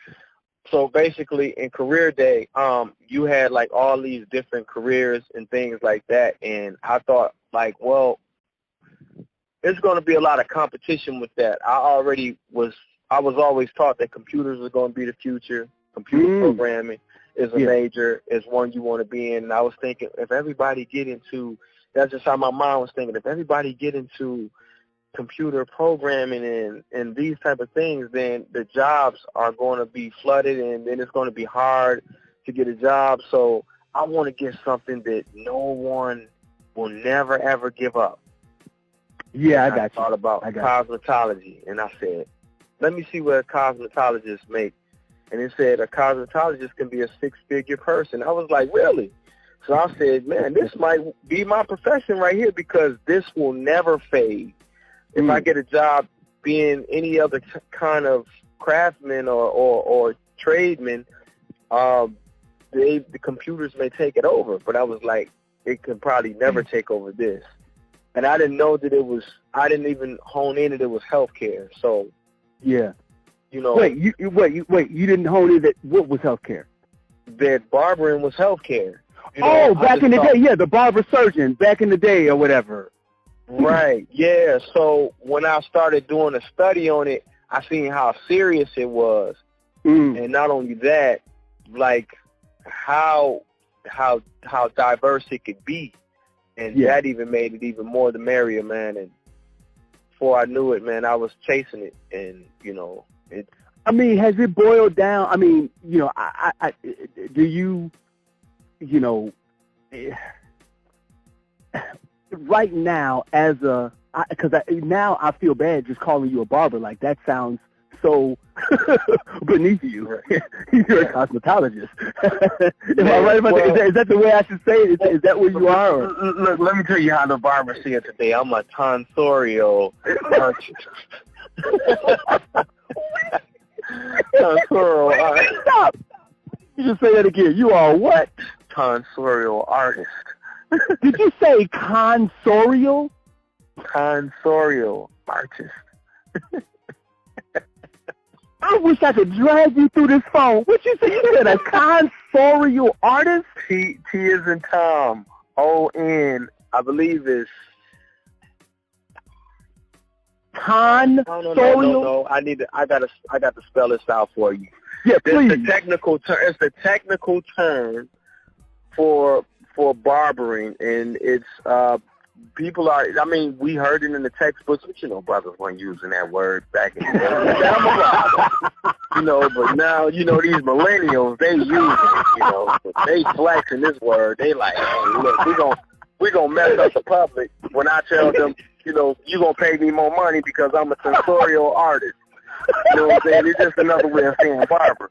so basically in career day, you had like all these different careers and things like that. And I thought like, well, there's going to be a lot of competition with that. I was always taught that computers are going to be the future. Computer programming is a major, is one you want to be in. And I was thinking, if everybody get into, that's just how my mind was thinking, if everybody get into computer programming and these type of things, then the jobs are going to be flooded, and then it's going to be hard to get a job. So I want to get something that no one will never, ever give up. Yeah, I got you. I thought about cosmetology, and I said, let me see what a cosmetologist make. And it said a cosmetologist can be a six-figure person. I was like, really? So I said, man, this might be my profession right here, because this will never fade. If I get a job being any other kind of craftsman or tradesman, the computers may take it over. But I was like, it could probably never take over this. And I didn't know that I didn't even hone in that it was healthcare. So, yeah. You know. Wait, you didn't hone in that what was healthcare? That barbering was healthcare. You know, back in the day, yeah, the barber surgeon, back in the day or whatever. Right, yeah. So when I started doing a study on it, I seen how serious it was. And not only that, like how diverse it could be. And that even made it even more the merrier, man. And before I knew it, man, I was chasing it. And, you know, it. I mean, has it boiled down? I mean, you know, do you, you know, right now because now I feel bad just calling you a barber. Like, that sounds so beneath you. You're a cosmetologist. Am I right about that? Is that the way I should say it? Is that where you are? Or? Look, let me tell you how the barbers see it today. I'm a tonsorial artist. Tonsorial artist. Stop. You just say that again. You are what? Tonsorial artist. Did you say consorial? Tonsorial artist. I wish I could drag you through this phone. What you say? You said a consorial artist? T is in Tom. O-N, I believe is consorial. No. I got to spell this out for you. Yeah, please. It's the technical term for barbering, and it's people are. I mean, we heard it in the textbooks, but you know, brothers weren't using that word back in the day. You know, but now you know these millennials, they use it. You know, they flexing this word. They like, hey, look, we gonna mess up the public when I tell them, you know, you gonna pay me more money because I'm a sensorial artist. You know what I'm saying? It's just another way of saying barber.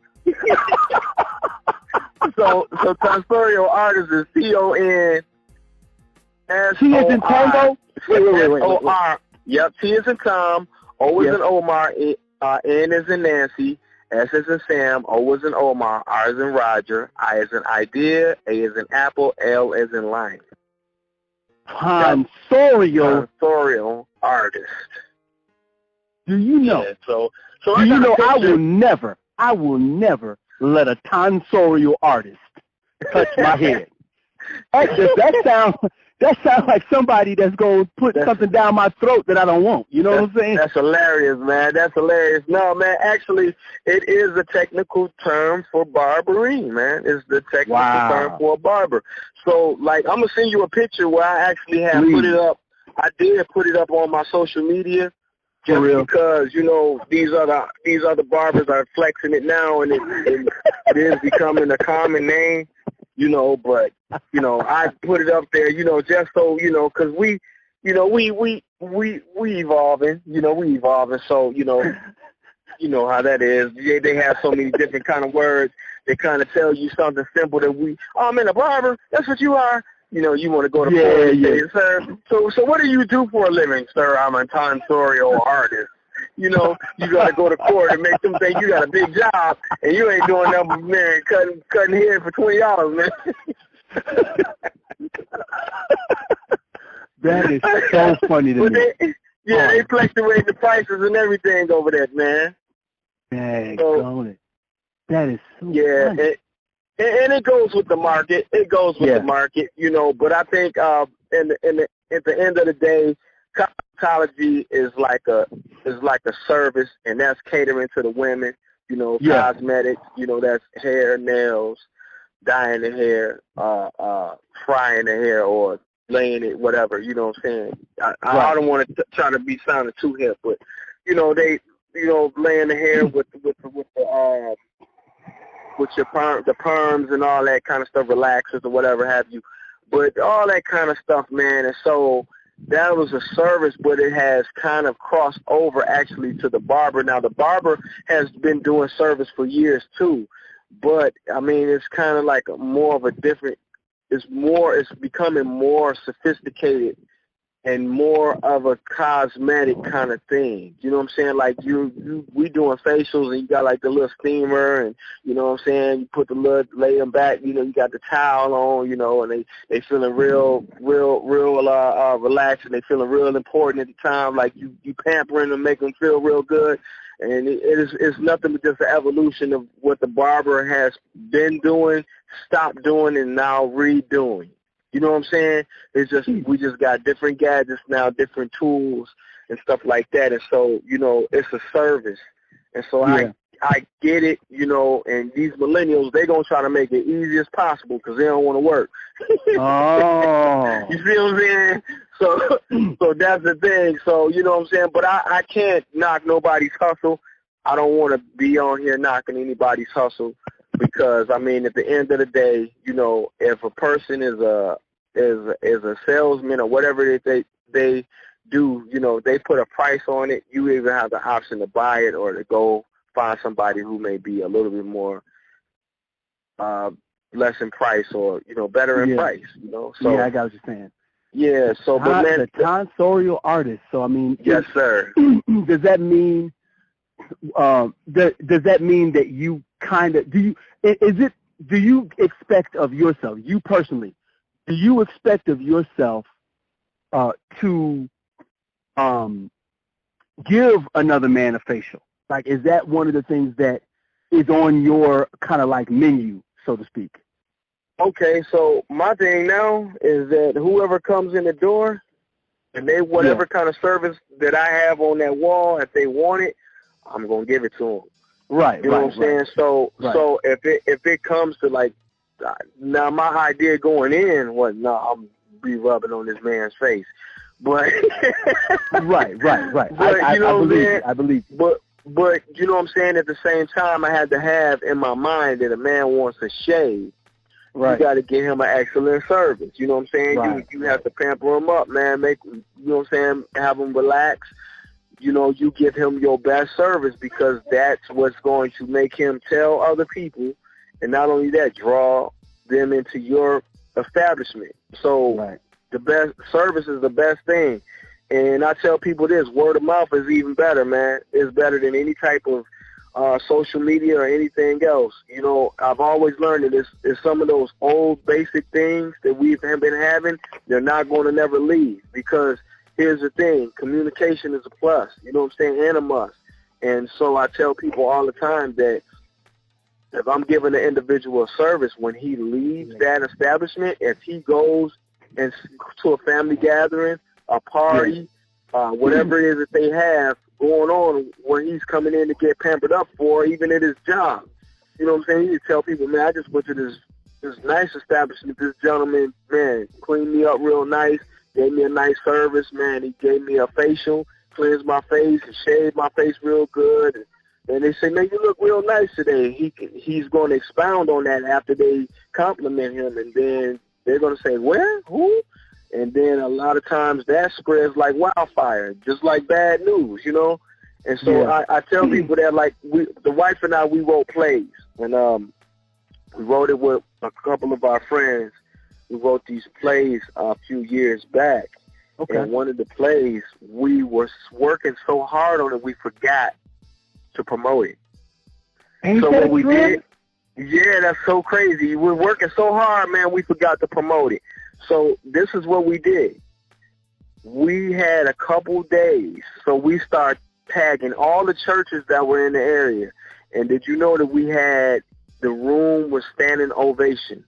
So tonsorial artist is T-O-N. T is in Tango? Wait. O-R. Yep, T is in Tom, O is in Omar, N is in Nancy, S is in Sam, O is in Omar, R is in Roger, I is in idea, A is in apple, L is in lion. Tonsorial artist. Do you know? Yeah, so do you know I will never let a tonsorial artist touch my head. That sounds like somebody that's going to put something down my throat that I don't want. You know what I'm saying? That's hilarious, man. That's hilarious. No, man, actually, it is a technical term for barbering, man. It's the technical term for a barber. So, like, I'm going to send you a picture where I actually have put it up. I did put it up on my social media. Just because, you know, these other barbers are flexing it now, and it is becoming a common name. You know, but, you know, I put it up there, you know, just so, you know, because we evolving, you know, we evolving. So, you know how that is. They have so many different kind of words. They kind of tell you something simple that I'm in a barber. That's what you are. You know, you want to go to court and say, sir, so what do you do for a living, sir? I'm a tonsorial artist. You know, you got to go to court and make them think you got a big job, and you ain't doing nothing, man, cutting hair for $20, man. That is so funny to me. They fluctuate the prices and everything over there, man. That is so funny. And it goes with the market. It goes with the market, you know. But I think in at the end of the day, cosmetology is like a service, and that's catering to the women. You know, cosmetics. You know, that's hair, nails, dyeing the hair, frying the hair, or laying it, whatever. You know what I'm saying? I don't want to try to be sounding too hip, but you know, they, you know, laying the hair with the perms and all that kind of stuff, relaxers or whatever have you. But all that kind of stuff, man. And so that was a service, but it has kind of crossed over actually to the barber. Now, the barber has been doing service for years too, but I mean, it's kind of like more of a different, it's becoming more sophisticated and more of a cosmetic kind of thing. You know what I'm saying? Like we doing facials, and you got like the little steamer, and you know what I'm saying, you put the little, lay them back, you know, you got the towel on, you know, and they feeling real relaxed, and they feeling real important at the time, like you pampering them, make them feel real good. And it's nothing but just an evolution of what the barber has been doing, stopped doing, and now redoing. You know what I'm saying? It's just, we just got different gadgets now, different tools and stuff like that. And so, you know, it's a service. And so I get it, you know, and these millennials, they going to try to make it easy as possible because they don't want to work. Oh. You see what I'm saying? So that's the thing. So, you know what I'm saying? But I can't knock nobody's hustle. I don't want to be on here knocking anybody's hustle. Because I mean, at the end of the day, you know, if a person is a salesman or whatever they do, you know, they put a price on it. You either have the option to buy it or to go find somebody who may be a little bit more less in price, or you know, better in price. You know, so I got what you're saying. Yeah, so but man, the tonsorial artist. So I mean, yes, sir. Does that mean? Does that mean that you kind of do you expect of yourself, you personally, do you expect of yourself to give another man a facial? Like, is that one of the things that is on your kind of like menu, so to speak? Okay, so my thing now is that whoever comes in the door and they whatever kind of service that I have on that wall, if they want it, I'm gonna give it to them. Right. You know what I'm saying? So if it comes to like, now my idea going in was, I'm be rubbing on this man's face, but right. But, you know I believe. But you know what I'm saying? At the same time, I had to have in my mind that a man wants a shave. Right. You got to get him an excellent service. You know what I'm saying? Right. You have to pamper him up, man. You know what I'm saying? Have him relax. You know, you give him your best service because that's what's going to make him tell other people, and not only that, draw them into your establishment. So the best service is the best thing. And I tell people this, word of mouth is even better, man. It's better than any type of social media or anything else. You know, I've always learned that it's some of those old basic things that we've been having, they're not going to never leave, because here's the thing, communication is a plus, you know what I'm saying, and a must. And so I tell people all the time that if I'm giving an individual a service, when he leaves that establishment, if he goes to a family gathering, a party, whatever it is that they have going on where he's coming in to get pampered up for, even at his job, you know what I'm saying, you tell people, man, I just went to this nice establishment, this gentleman, man, cleaned me up real nice, gave me a nice service, man. He gave me a facial, cleansed my face, and shaved my face real good. And they say, man, you look real nice today. He's going to expound on that after they compliment him. And then they're going to say, where? Who? And then a lot of times that spreads like wildfire, just like bad news, you know? And so I tell people that, like, the wife and I, we wrote plays. And we wrote it with a couple of our friends. We wrote these plays a few years back. Okay. And one of the plays, we were working so hard on it, we forgot to promote it. Ain't so that what we did, that's so crazy. We're working so hard, man, we forgot to promote it. So this is what we did. We had a couple days, so we started tagging all the churches that were in the area. And did you know that we had, the room was standing ovation?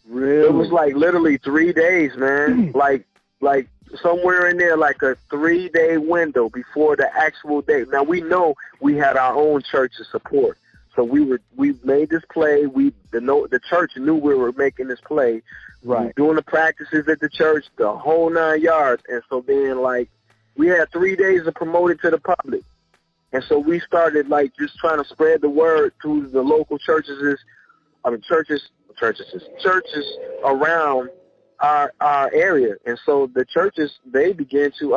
Really? It was like literally 3 days, man. Like like somewhere in there, like a 3-day window before the actual date. Now we know we had our own church to support, so we made this play. The church knew we were making this play. Right. We were doing the practices at the church, the whole 9 yards, and so then like we had 3 days to promote it to the public, and so we started like just trying to spread the word to the local churches around our area. And so the churches, they began to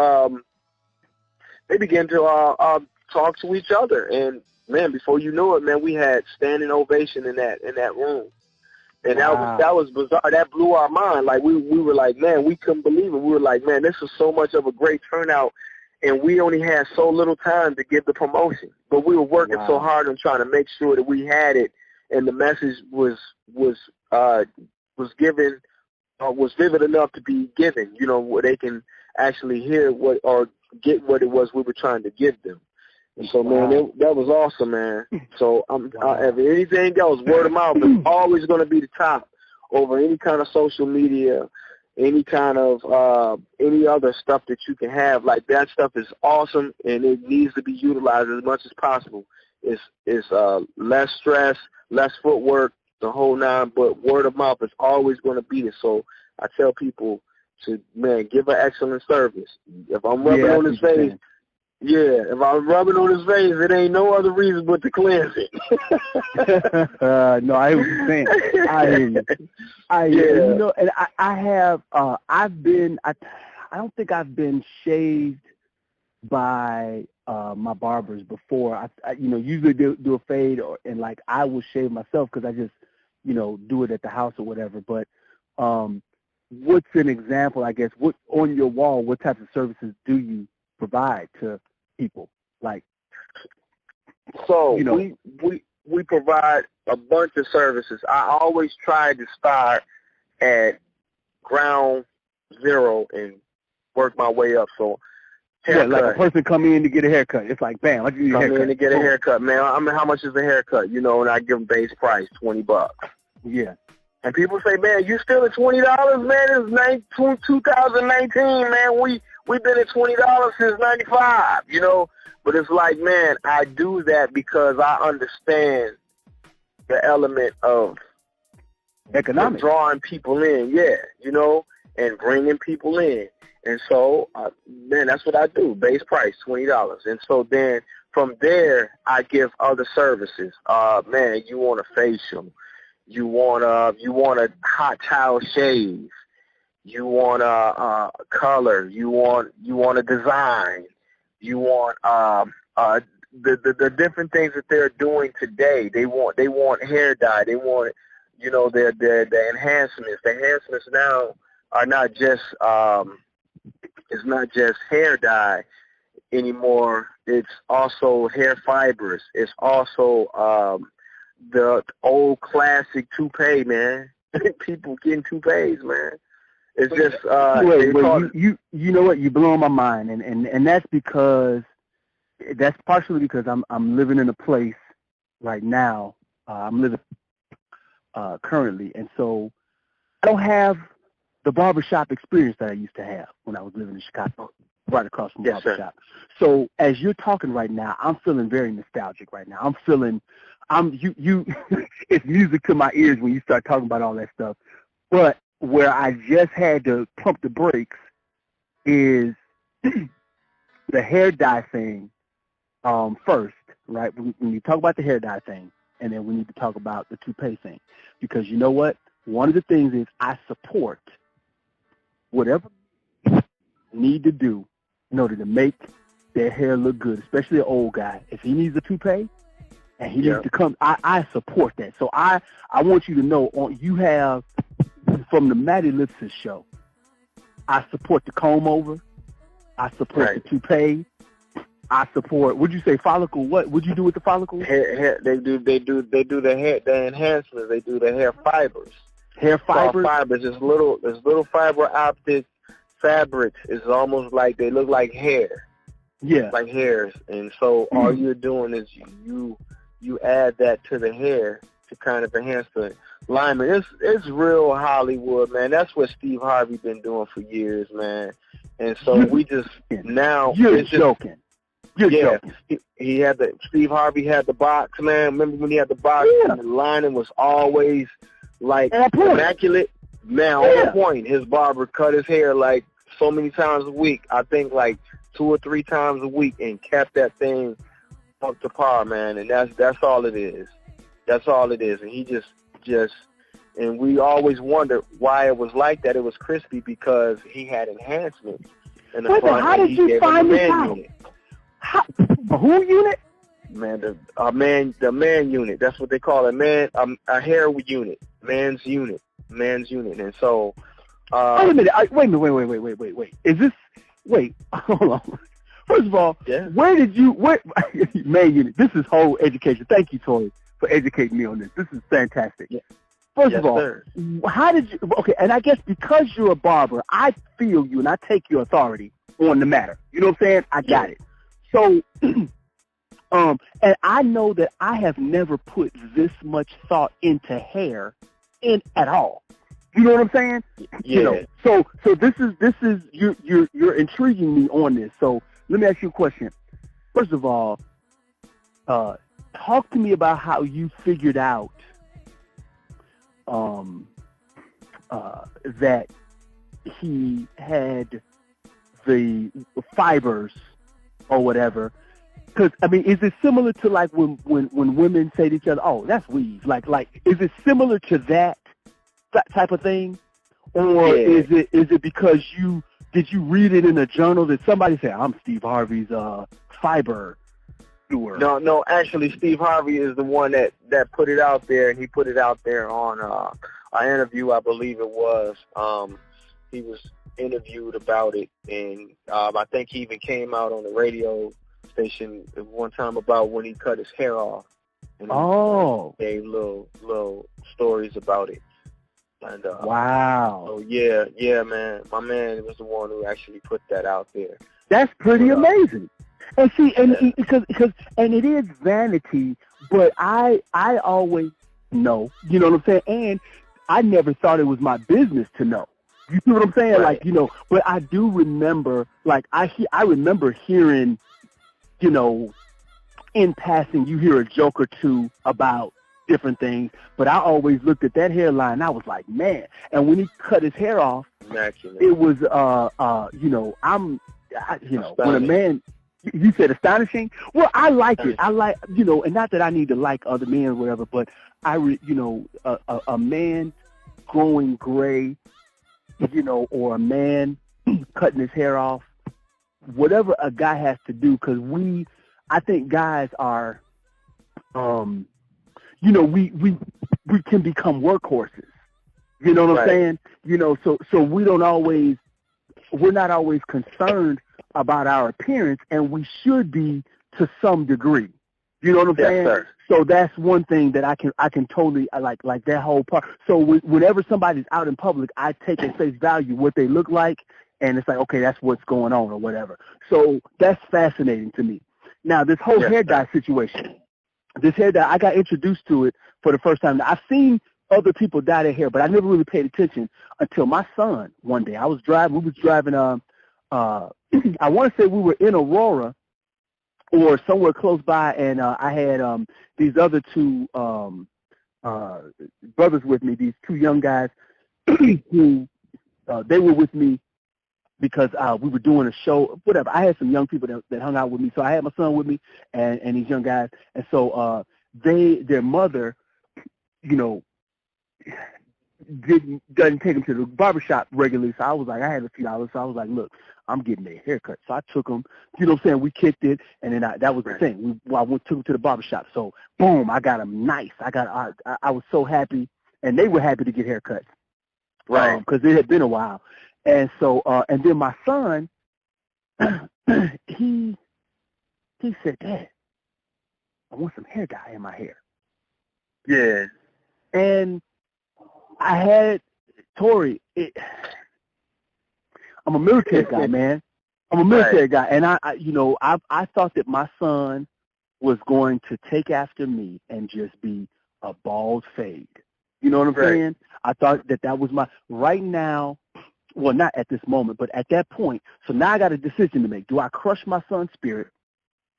talk to each other, and man, before you know it, man, we had standing ovation in that room. And wow. that was bizarre. That blew our mind. Like we were like, man, we couldn't believe it. We were like, man, this is so much of a great turnout, and we only had so little time to give the promotion. But we were working so hard on trying to make sure that we had it, and the message was given, was vivid enough to be given, you know, where they can actually hear what or get what it was we were trying to give them. And so, man, that was awesome, man. So, if anything else, word of mouth is always going to be the top over any kind of social media, any kind of any other stuff that you can have. Like, that stuff is awesome, and it needs to be utilized as much as possible. It's less stress, less footwork, the whole 9, but word of mouth is always going to be it. So I tell people to, man, give an excellent service. If I'm rubbing on his face, if I'm rubbing on his face, it ain't no other reason but to cleanse it. No, I hear what you're saying. I hear you. You know, and I have, I don't think I've been shaved by my barbers before. I you know, usually do a fade, and like I will shave myself because I just, you know, do it at the house or whatever. But what's an example, I guess, what on your wall, what types of services do you provide to people? Like, so, you know, we provide a bunch of services. I always try to start at ground zero and work my way up. So, haircut. Like a person come in to get a haircut. It's like, bam, I give you a haircut. Come in to get a haircut, man. I mean, how much is a haircut? You know, and I give them base price, $20. Yeah. And people say, man, you still at $20, man? It's 2019, man. We've been at $20 since '95, you know. But it's like, man, I do that because I understand the element of economics, drawing people in, you know, and bringing people in. And so, man, that's what I do. Base price, $20. And so then from there, I give other services. Man, you want a facial. You want a hot towel shave. You want a color. You want a design. You want the different things that they're doing today. They want hair dye. They want, you know, the enhancements. The enhancements now are not just it's not just hair dye anymore. It's also hair fibers. It's also the old classic toupee, man. People getting toupees, man. It's just you know what, you're blowing my mind, and that's partially because I'm living in a place right now. I'm living currently, and so I don't have the barbershop experience that I used to have when I was living in Chicago, right across from the barbershop. So as you're talking right now, I'm feeling very nostalgic right now. It's music to my ears when you start talking about all that stuff. But where I just had to pump the brakes is the hair dye thing first, right? When you talk about the hair dye thing, and then we need to talk about the toupee thing. Because you know what? One of the things is I support whatever you need to do in order to make their hair look good, especially an old guy. If he needs a toupee and he needs to come, I support that. So I want you to know, you have, from the Matt Ellipsis show, I support the comb over. I support the toupee. I support. Would you say follicle? What would you do with the follicle? Hair, they do the hair, the enhancements. They do the hair fibers. Hair fibers. Fibers. There's little fiber optic fabrics. It's almost like they look like hair. Yeah. Like hairs. And so all you're doing is you add that to the hair, to kind of enhance the alignment. It's real Hollywood, man. That's what Steve Harvey been doing for years, man. And so we just now you're joking. You're joking. He had Steve Harvey had the box, man. Remember when he had the box and the lining was always like immaculate? Man, on point. His barber cut his hair like so many times a week. I think like 2 or 3 times a week, and kept that thing up to par, man. And that's all it is. That's all it is. And he just and we always wondered why it was like that. It was crispy because he had enhancements in the front. How did you find this out? Who unit? Man, the man unit. That's what they call it. A hair unit. Man's unit. And so wait a minute. Wait. Is this hold on. First of all, where man unit? This is whole education. Thank you, Torri, for educating me on this. This is fantastic. Yeah. First of all, how did you? Okay, and I guess because you're a barber, I feel you and I take your authority on the matter. You know what I'm saying? I got it. So, and I know that I have never put this much thought into hair at all. You know what I'm saying? Yeah. You know, so this is you're intriguing me on this. So let me ask you a question. First of all, talk to me about how you figured out that he had the fibers or whatever. Because I mean, is it similar to like when women say to each other, "Oh, that's weave"? Like, is it similar to that type of thing, or is it because did you read it in a journal that somebody said, "I'm Steve Harvey's fiber doer"? No. Actually, Steve Harvey is the one that put it out there, and he put it out there on an interview, I believe it was. He was interviewed about it, and I think he even came out on the radio station one time about when he cut his hair off. And he gave little stories about it. And wow. So yeah, man. My man was the one who actually put that out there. That's pretty amazing. And see, because it is vanity, but I always know, you know what I'm saying? And I never thought it was my business to know. You see what I'm saying? Right. Like, you know, but I do remember, like, I remember hearing, you know, in passing, you hear a joke or two about different things, but I always looked at that hairline and I was like, man. And when he cut his hair off, immaculate. It was, you know, when a man, you said astonishing? Well, I like it. I like, you know, and not that I need to like other men or whatever, but you know, a man growing gray, you know, or a man cutting his hair off, whatever a guy has to do, because I think guys are, you know, we can become workhorses. You know what I'm saying? You know, so we're not always concerned about our appearance, and we should be to some degree. You know what I'm saying? Sir. So that's one thing that I can totally like that whole part. So whenever somebody's out in public, I take at face value what they look like, and it's like, okay, that's what's going on or whatever. So that's fascinating to me. Now, this whole hair dye situation, I got introduced to it for the first time. I've seen other people dye their hair, but I never really paid attention until my son one day. We was driving, I want to say we were in Aurora or somewhere close by, and I had these other two brothers with me, these two young guys who they were with me because we were doing a show, whatever. I had some young people that hung out with me. So I had my son with me and these young guys. And so their mother, you know, doesn't take them to the barbershop regularly. So I was like, I had a few dollars. So I was like, look, I'm getting their haircut. So I took them, you know what I'm saying? We kicked it. And then that was the thing. I took them to the barbershop. So boom, I got them nice. I was so happy. And they were happy to get haircuts. Right. Because it had been a while. And so, and then my son, he said, Dad, I want some hair dye in my hair. Yeah. And I had Torri. I'm a military guy, man. I'm a military guy, and I thought that my son was going to take after me and just be a bald fade. You know what I'm saying? I thought that was my, right now, well, not at this moment, but at that point. So now I got a decision to make. Do I crush my son's spirit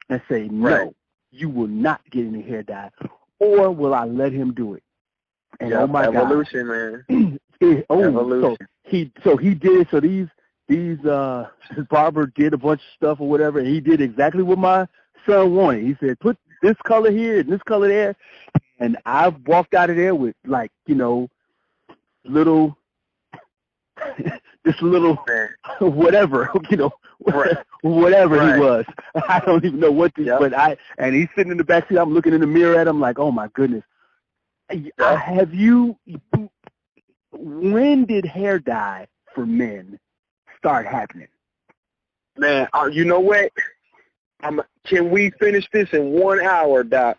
and say, no, you will not get any hair dye, or will I let him do it? And oh my evolution, God. Man. Evolution. So he did, so these his barber did a bunch of stuff or whatever, and he did exactly what my son wanted. He said, put this color here and this color there. And I walked out of there with, like, little, this little, whatever, whatever he was. I don't even know what this, but and he's sitting in the back seat. I'm looking in the mirror at him like, oh my goodness. When did hair dye for men start happening? Man, you know what? Can we finish this in 1 hour, Doc?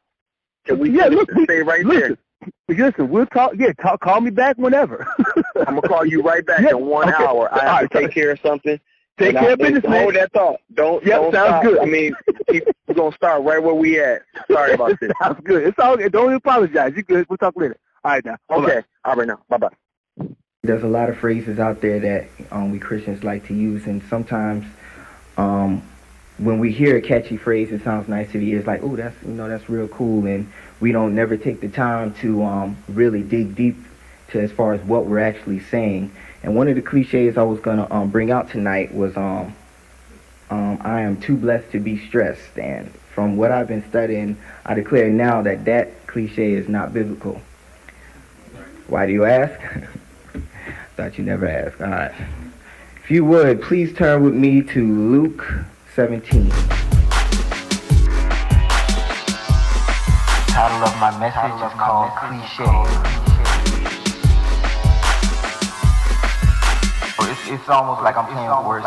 Can we stay right there? Listen, we'll talk. Yeah, call me back whenever. I'm going to call you right back in 1 hour. I have to take care of something. Take care of business, man. Hold that thought. Don't sounds stop. Good. I mean, we're going to start right where we at. Sorry about this. Sounds good. It's all good. Don't even apologize. You good. We'll talk later. All right, now. Okay. All right, now. Bye-bye. There's a lot of phrases out there that we Christians like to use, and sometimes when we hear a catchy phrase, it sounds nice to the ears, like, oh, that's real cool, and we don't never take the time to really dig deep to as far as what we're actually saying. And one of the cliches I was gonna bring out tonight was I am too blessed to be stressed, and from what I've been studying, I declare now that cliche is not biblical. Why do you ask? Thought you never asked. All right. If you would, please turn with me to Luke 17. The title of my message is called Cliche. It's almost like I'm playing with words.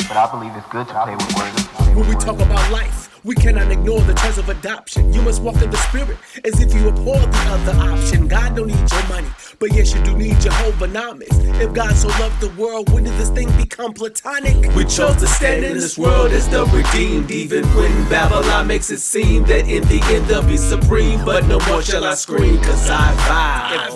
But I believe it's good to play with words. When we talk about life, we cannot ignore the terms of adoption. You must walk in the spirit as if you abhor the other option. God don't need your money, but yes, you do need Jehovah's. If God so loved the world, when did this thing become platonic? We chose to stand in this world as the redeemed, even when Babylon makes it seem that in the end they'll be supreme. But no more shall I scream, cause I vibe.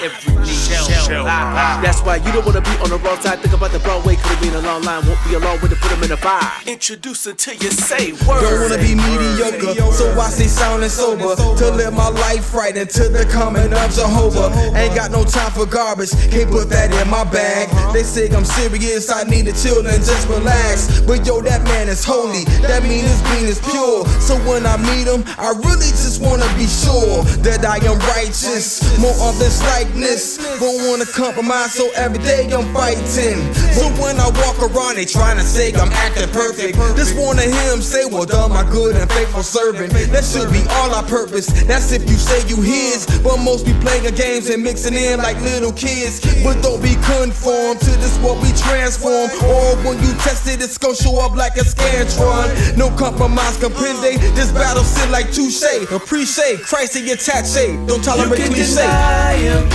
Every knee shall bow. That's why you don't wanna be on the wrong side. Think about the Broadway, could've been a long line, won't be alone when they put them in a fire. Introduce until you say word. Don't wanna be mediocre, so I stay sound and sober to live my life right until the coming of Jehovah. Ain't got no time for garbage, can't put that in my bag. They say I'm serious, I need to chill and just relax. But yo, that man is holy, that mean his being is pure. So when I meet him, I really just wanna be sure that I am righteous, more of this likeness. Don't wanna compromise, so every day I'm fighting. So when I walk around, they trying to say I'm acting perfect. Just wanna hear him say, well done, my good and faithful servant. That should be all our purpose, that's if you say you his. But most be playing games and mixing in like little kids. But don't be conformed to this what we transform. Or when you test it, it's gonna show up like a Scantron. No compromise, comprende. This battle sit like touche. Appreciate Christ in your tache. Don't tolerate you can cliche. Deny him,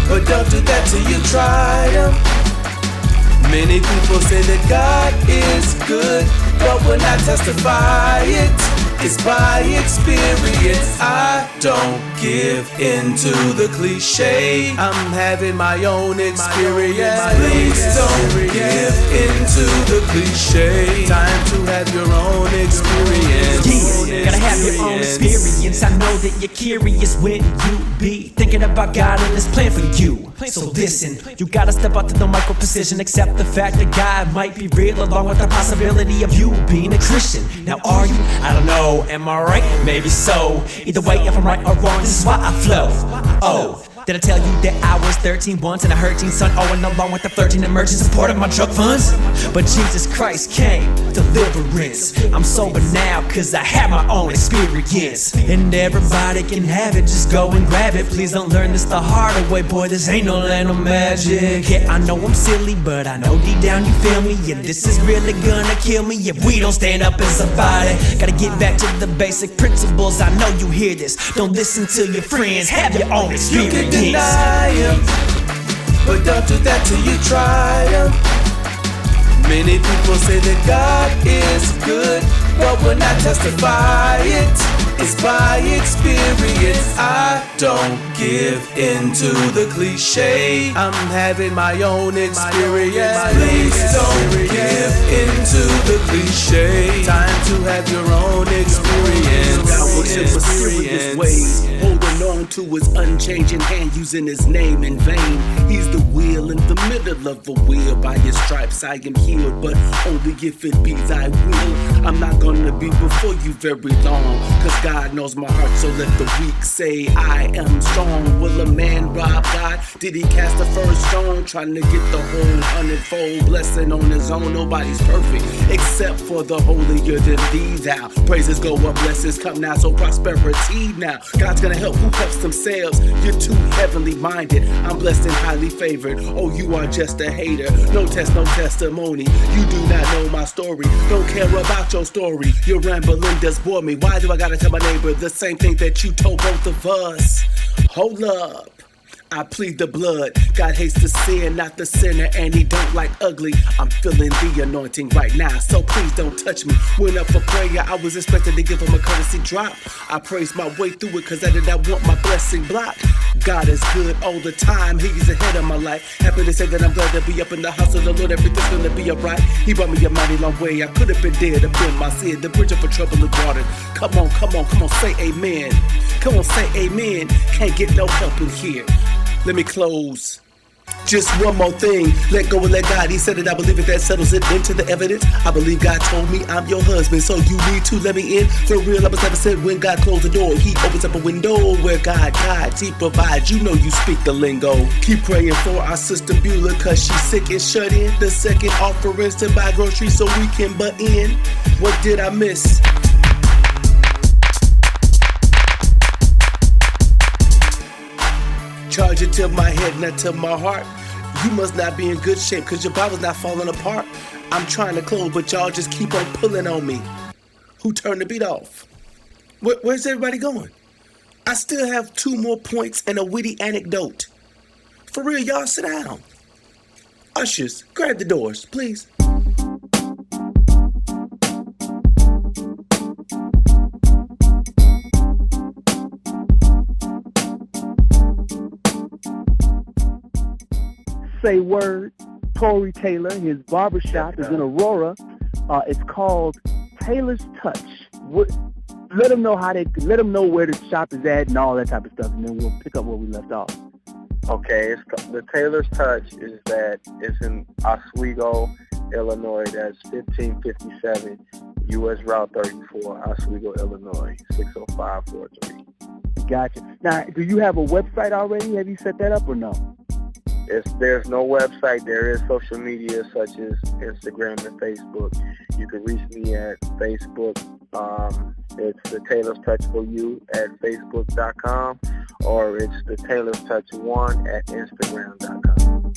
but don't do that till you try him. Many people say that God is good, but when I testify it's by experience. I don't give into the cliche. I'm having my own experience. Please don't give into the cliche. Time to have your own experience. Yeah, gotta have your own experience. I know that you're curious when you be thinking about God and His plan for you. So listen, you gotta step out to the micro precision. Accept the fact that God might be real, along with the possibility of you being a Christian. Now are you? I don't know. Am I right? Maybe so. Either way, if I'm right or wrong, this is why I flow. Oh, did I tell you that I was 13 once and a 13 son? Oh, and along with the 13 emerging support of my drug funds. But Jesus Christ came, deliverance. I'm sober now cause I have my own experience. And everybody can have it, just go and grab it. Please don't learn this the hard way, boy, this ain't no land of magic. Yeah, I know I'm silly, but I know deep down you feel me. Yeah, this is really gonna kill me if we don't stand up as a body. Gotta get back to the basic principles, I know you hear this. Don't listen to your friends, have your own experience. You can deny him, but don't do that till you try him. Many people say that God is good, but when I testify it's by experience. I don't give into the cliche. I'm having my own experience. Please don't give into the cliche. Time to have your own experience. God works in mysterious ways, holding on to his unchanging hand, using his name in vain. He's the wheel in the middle of a wheel. By his stripes I am healed, but only if it be thy will. I'm not gonna be before you very long, cause God knows my heart, so let the weak say I am strong. Will a man rob God? Did he cast the first stone? Trying to get the whole hundredfold blessing on his own. Nobody's perfect except for the holier than thee thou. Praises go up, blessings come now, so prosperity now. God's gonna help who helps themselves. You're too heavenly minded. I'm blessed and highly favored. Oh, you are just a hater. No test, no testimony. You do not know my story. Don't care about your story. Your rambling does bore me. Why do I gotta tell my neighbor the same thing that you told both of us? Hold up, I plead the blood. God hates the sin, not the sinner, and he don't like ugly. I'm feeling the anointing right now, so please don't touch me. Went up for prayer, I was expected to give him a courtesy drop. I praised my way through it, cause I did not want my blessing blocked. God is good all the time, he's ahead of my life. Happy to say that I'm glad to be up in the house of the Lord, everything's gonna be alright. He brought me a mighty long way, I could have been dead up in my sin. The bridge over troubled water. Come on, say amen. Come on, say amen. Can't get no help in here. Let me close. Just one more thing, let go and let God. He said it, I believe it, that settles it. Into the evidence, I believe God told me I'm your husband, so you need to let me in. For real, I was never said when God closed the door, he opens up a window where God guides, he provides. You know you speak the lingo. Keep praying for our sister Beulah, cause she's sick and shut in. The second offerings to buy groceries so we can butt in. What did I miss? Charge it to my head, not to my heart. You must not be in good shape, cause your Bible's not falling apart. I'm trying to close, but y'all just keep on pulling on me. Who turned the beat off? Where's everybody going? I still have 2 more points and a witty anecdote. For real, y'all sit down. Ushers, grab the doors, please. Say Word, Torri Taylor, his barbershop is in Aurora. It's called Taylor's Touch. Let them know where the shop is at and all that type of stuff, and then we'll pick up where we left off. Okay, the Taylor's Touch it's in Oswego, Illinois. That's 1557 U.S. Route 34, Oswego, Illinois, 60543. Gotcha. Now, do you have a website already? Have you set that up or no? There's no website. There is social media such as Instagram and Facebook. You can reach me at Facebook. It's the Taylor's Touch for You at Facebook.com, or it's the Taylor's Touch 1 at Instagram.com.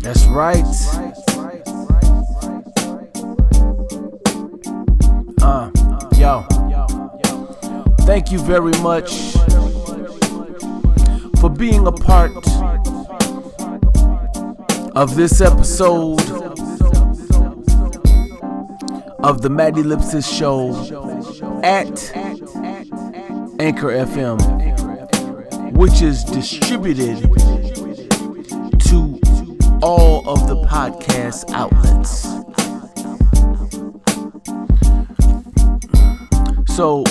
That's right. Yo, thank you very much for being a part of this episode of the Matt Ellipsis show at Anchor FM, which is distributed to all of the podcast outlets. So,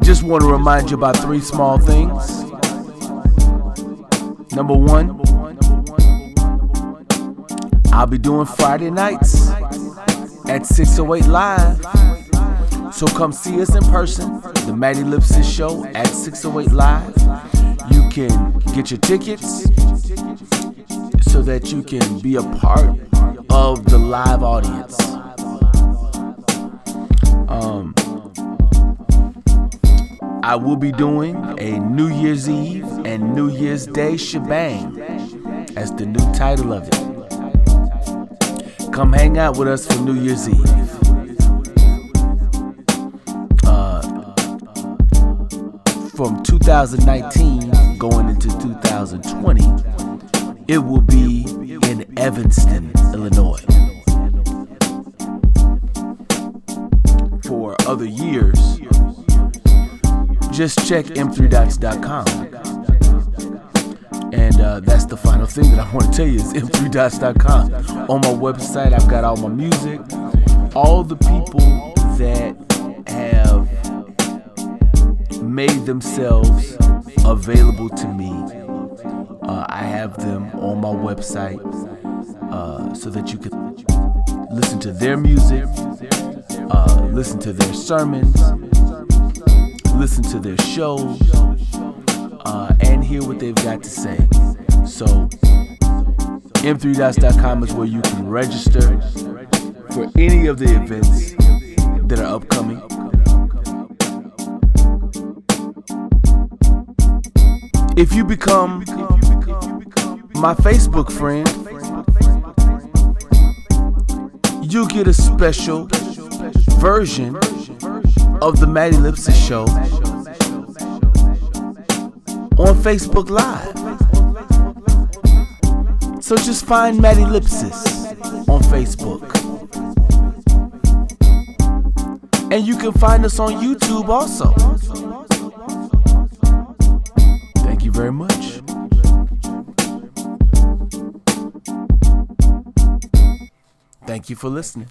just want to remind you about 3 small things. Number 1, I'll be doing Friday nights at 608 Live. So come see us in person, the Matt Ellipsis show at 608 Live. You can get your tickets so that you can be a part of the live audience. I will be doing a New Year's Eve and New Year's Day shebang as the new title of it. Come hang out with us for New Year's Eve. from 2019 going into 2020, it will be in Evanston, Illinois. For other years, just check m3dots.com. And that's the final thing that I want to tell you is m3dots.com. On my website, I've got all my music, all the people that have made themselves available to me. I have them on my website so that you can listen to their music, listen to their sermons, listen to their shows, and hear what they've got to say. So m3dots.com is where you can register for any of the events that are upcoming. If you become my Facebook friend, you get a special version of the Matt Ellipsis show on Facebook Live. So just find Matt Ellipsis on Facebook. And you can find us on YouTube also. Thank you very much. Thank you for listening.